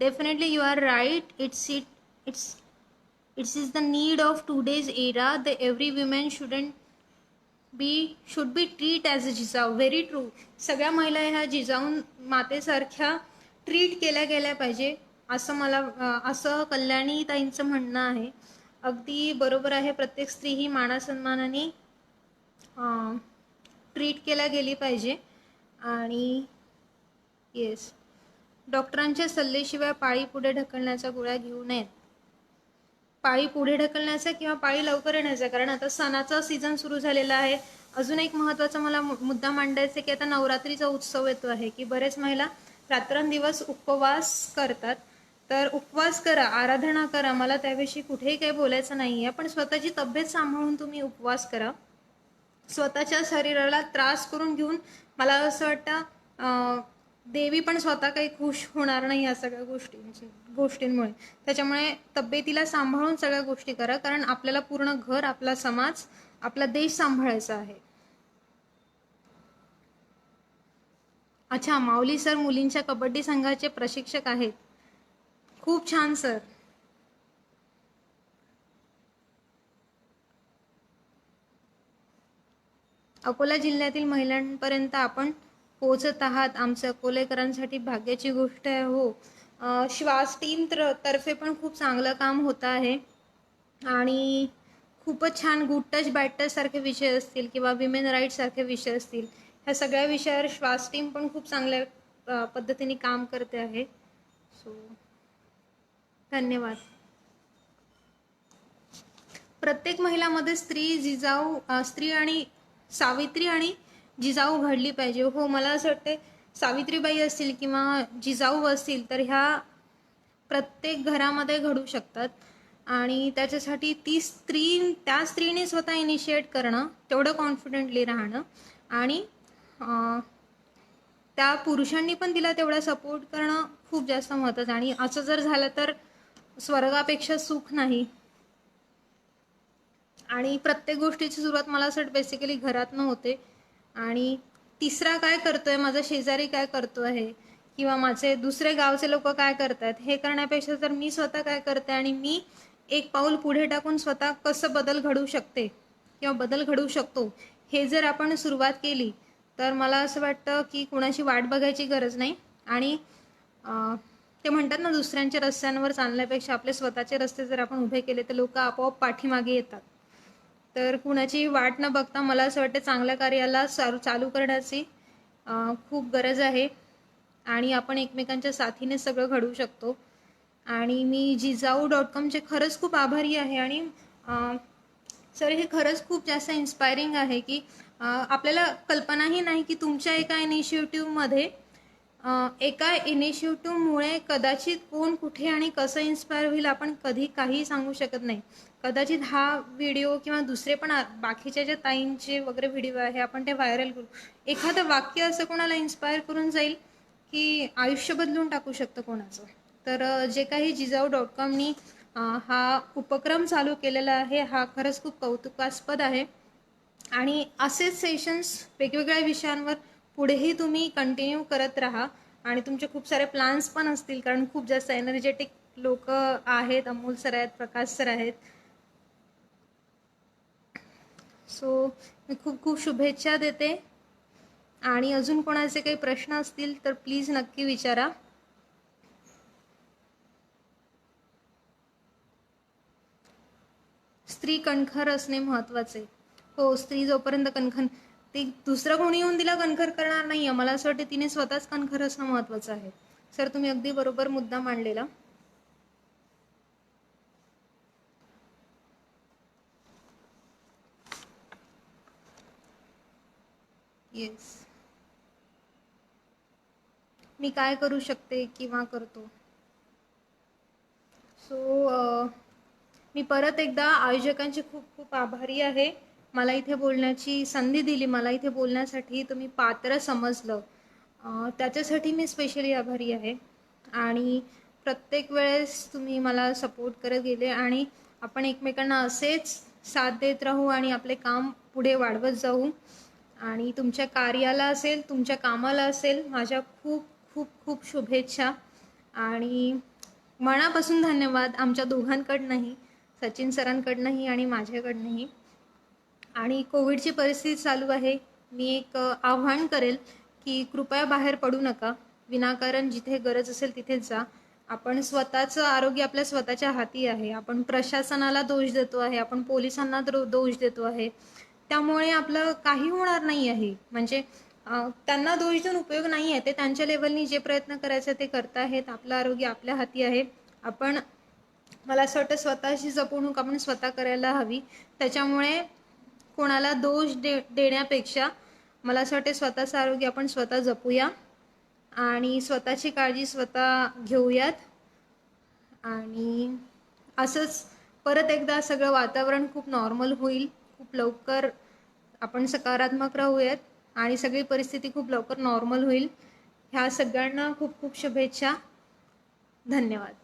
Definitely you are right. It's is the need of today's era. The every women should be treat as a Jijau. Very true. सगळ्या महिला ह्या जिजाऊ मातेसारख्या ट्रीट केल्या गेल्या पाहिजे असं कल्याणी ताईंचं म्हणणं आहे. अगदी बरोबर आहे. प्रत्येक स्त्री ही मानासन्मानाने ट्रीट केल्या गेली पाहिजे. आणि येस, डॉक्टरांच्या सल्ल्याशिवाय पाळी पुढे ढकलण्याचा गोळ्या घेऊ नयेत. पाळी पुढे ढकलण्याचा किंवा पाळी लवकर येण्याचा, कारण आता सणाचा सीझन सुरू झालेला आहे. अजून एक महत्त्वाचा मला मुद्दा मांडायचा की आता नवरात्रीचा उत्सव येतो आहे, की बरेच महिला रात्रंदिवस उपवास करतात. तर उपवास करा, आराधना करा, मला त्याविषयी कुठेही काही बोलायचं नाही आहे, पण स्वतःची तब्येत सांभाळून तुम्ही उपवास करा. स्वतःच्या शरीराला त्रास करून घेऊन मला असं वाटतं देवी पण स्वतः काही खुश होणार नाही या सगळ्या गोष्टींमुळे. त्याच्यामुळे तब्येतीला सांभाळून सगळ्या गोष्टी करा, कारण आपल्याला पूर्ण घर, आपला समाज, आपला देश सांभाळायचा आहे. अच्छा, माऊली सर मुलींच्या कबड्डी संघाचे प्रशिक्षक आहेत. खूप छान सर. अकोला जिल्ह्यातील महिलांपर्यंत आपण पोहोचत आहात, आमच्या अकोलेकरांसाठी भाग्याची गोष्ट आहे. हो, श्वास टीम तर्फे पण खूप चांगलं काम होत आहे आणि खूपच छान गुड टच बॅड टच सारखे विषय असतील किंवा विमेन राईट सारखे विषय असतील, ह्या सगळ्या विषयावर श्वास टीम पण खूप चांगल्या पद्धतीने काम करते आहे. सो धन्यवाद. प्रत्येक महिलामध्ये स्त्री आणि सावित्री आणि जिजाऊ घडली पाहिजे. हो, मला असं वाटते सावित्रीबाई असतील किंवा जिजाऊ असतील तर ह्या प्रत्येक घरामध्ये घडू शकतात आणि त्याच्यासाठी त्या स्त्रीने स्वतः इनिशिएट करणं, तेवढं कॉन्फिडेंटली राहणं आणि त्या पुरुषांनी पण तिला तेवढा सपोर्ट करणं खूप जास्त महत्त्वाचं. आणि असं जर झालं तर स्वर्गापेक्षा सुख नाही. आणि प्रत्येक गोष्टीची सुरुवात मला असं बेसिकली घरातनं होते. आणि तिसरा काय करतोय, माझा शेजारी काय करतो आहे किंवा माझे दुसरे गावचे लोक काय करतात हे करण्यापेक्षा जर मी स्वतः काय करते आणि मी एक पाऊल पुढे टाकून स्वतः कसं बदल घडवू शकते किंवा बदल घडवू शकतो हे जर आपण सुरुवात केली तर मला असं वाटतं की कुणाची वाट बघायची गरज नाही. आणि ते म्हणतात ना, दुसऱ्यांच्या रस्त्यांवर चालण्यापेक्षा आपले स्वतःचे रस्ते जर आपण उभे केले तर लोक आपोआप पाठीमागे येतात. तर कुणाची वाट न बघता मला असं वाटतं चांगल्या कार्याला चालू करण्याची खूप गरज आहे आणि आपण एकमेकांच्या साथीने सगळं घडवू शकतो. आणि मी jizaou.comचे खरंच खूप आभारी आहे. आणि सर, हे खरंच खूप जास्त इन्स्पायरिंग आहे की आपल्याला कल्पनाही नाही की तुमच्या एका इनिशिएटिव्हमुळे कदाचित कोण कुठे आणि कसं इन्स्पायर होईल आपण कधी काही सांगू शकत नाही. कदाचित हा व्हिडिओ किंवा दुसरे पण बाकीच्या ज्या ताईंचे वगैरे व्हिडिओ आहे आपण ते व्हायरल करू. एखादं वाक्य असं कोणाला इन्स्पायर करून जाईल की आयुष्य बदलून टाकू शकतं कोणाचं. तर जे काही jizaou.comनी हा उपक्रम चालू केलेला आहे हा खरंच खूप कौतुकास्पद आहे. आणि असेच सेशन्स वेगवेगळ्या विषयांवर पुढेही तुम्ही कंटिन्यू करत राहा. आणि तुमचे खूप सारे प्लॅन्स पण असतील, कारण खूप जास्त एनर्जेटिक लोक आहेत. अमोल सर आहेत, प्रकाश सर आहेत. सो मी खूप खूप शुभेच्छा देते. आणि अजून कोणाचे काही प्रश्न असतील तर प्लीज नक्की विचारा. स्त्री कणखर असणे महत्त्वाचे. हो, स्त्री जोपर्यंत कणखर, ती दुसरं कोणी येऊन तिला कणखर करणार नाही आहे. मला असं वाटतं तिने स्वतःच कणखर असणं महत्त्वाचं आहे. सर, तुम्ही अगदी बरोबर मुद्दा मांडलेला. येस, मी काय करू शकते किंवा करतो. सो मी परत एकदा आयोजकांची खूप खूप आभारी आहे. मला इथे बोलण्याची संधी दिली, मला इथे बोलण्यासाठी तुम्ही पात्र समजलं, त्याच्यासाठी मी स्पेशली आभारी आहे. आणि प्रत्येक वेळेस तुम्ही मला सपोर्ट करत गेले आणि आपण एकमेकांना असेच साथ देत राहू आणि आपले काम पुढे वाढवत जाऊ. आणि तुमच्या कार्याला असेल, तुमच्या कामाला असेल, माझ्या खूप खूप खूप शुभेच्छा आणि मनापासून धन्यवाद आमच्या दोघांकडनंही, सचिन सरांकडनंही आणि माझ्याकडनंही. आणि कोविडची परिस्थिती चालू आहे, मी एक आव्हान करेल की कृपया बाहेर पडू नका. विनाकारण जिथे गरज असेल तिथेच जा. आपण स्वतःचं आरोग्य आपल्या स्वतःच्या हाती आहे. आपण प्रशासनाला दोष देतो आहे, आपण पोलिसांना दोष देतो आहे, त्यामुळे आपलं काही होणार नाही आहे. म्हणजे त्यांना दोष देऊन उपयोग नाही आहे. ते त्यांच्या लेवलनी जे प्रयत्न करायचे ते करत आहेत. आपलं आरोग्य आपल्या हाती आहे. आपण, मला असं वाटतं, स्वतःची जपणूक आपण स्वतः करायला हवी. त्याच्यामुळे कोणाला दोष देण्यापेक्षा मला असं वाटतं स्वतःचं आरोग्य आपण स्वतः जपूया आणि स्वतःची काळजी स्वतः घेऊयात. आणि असंच परत एकदा सगळं वातावरण खूप नॉर्मल होईल. खूप लवकर आपण सकारात्मक राहूयात आणि सगळी परिस्थिती खूप लवकर नॉर्मल होईल. ह्या सगळ्यांना खूप खूप शुभेच्छा. धन्यवाद.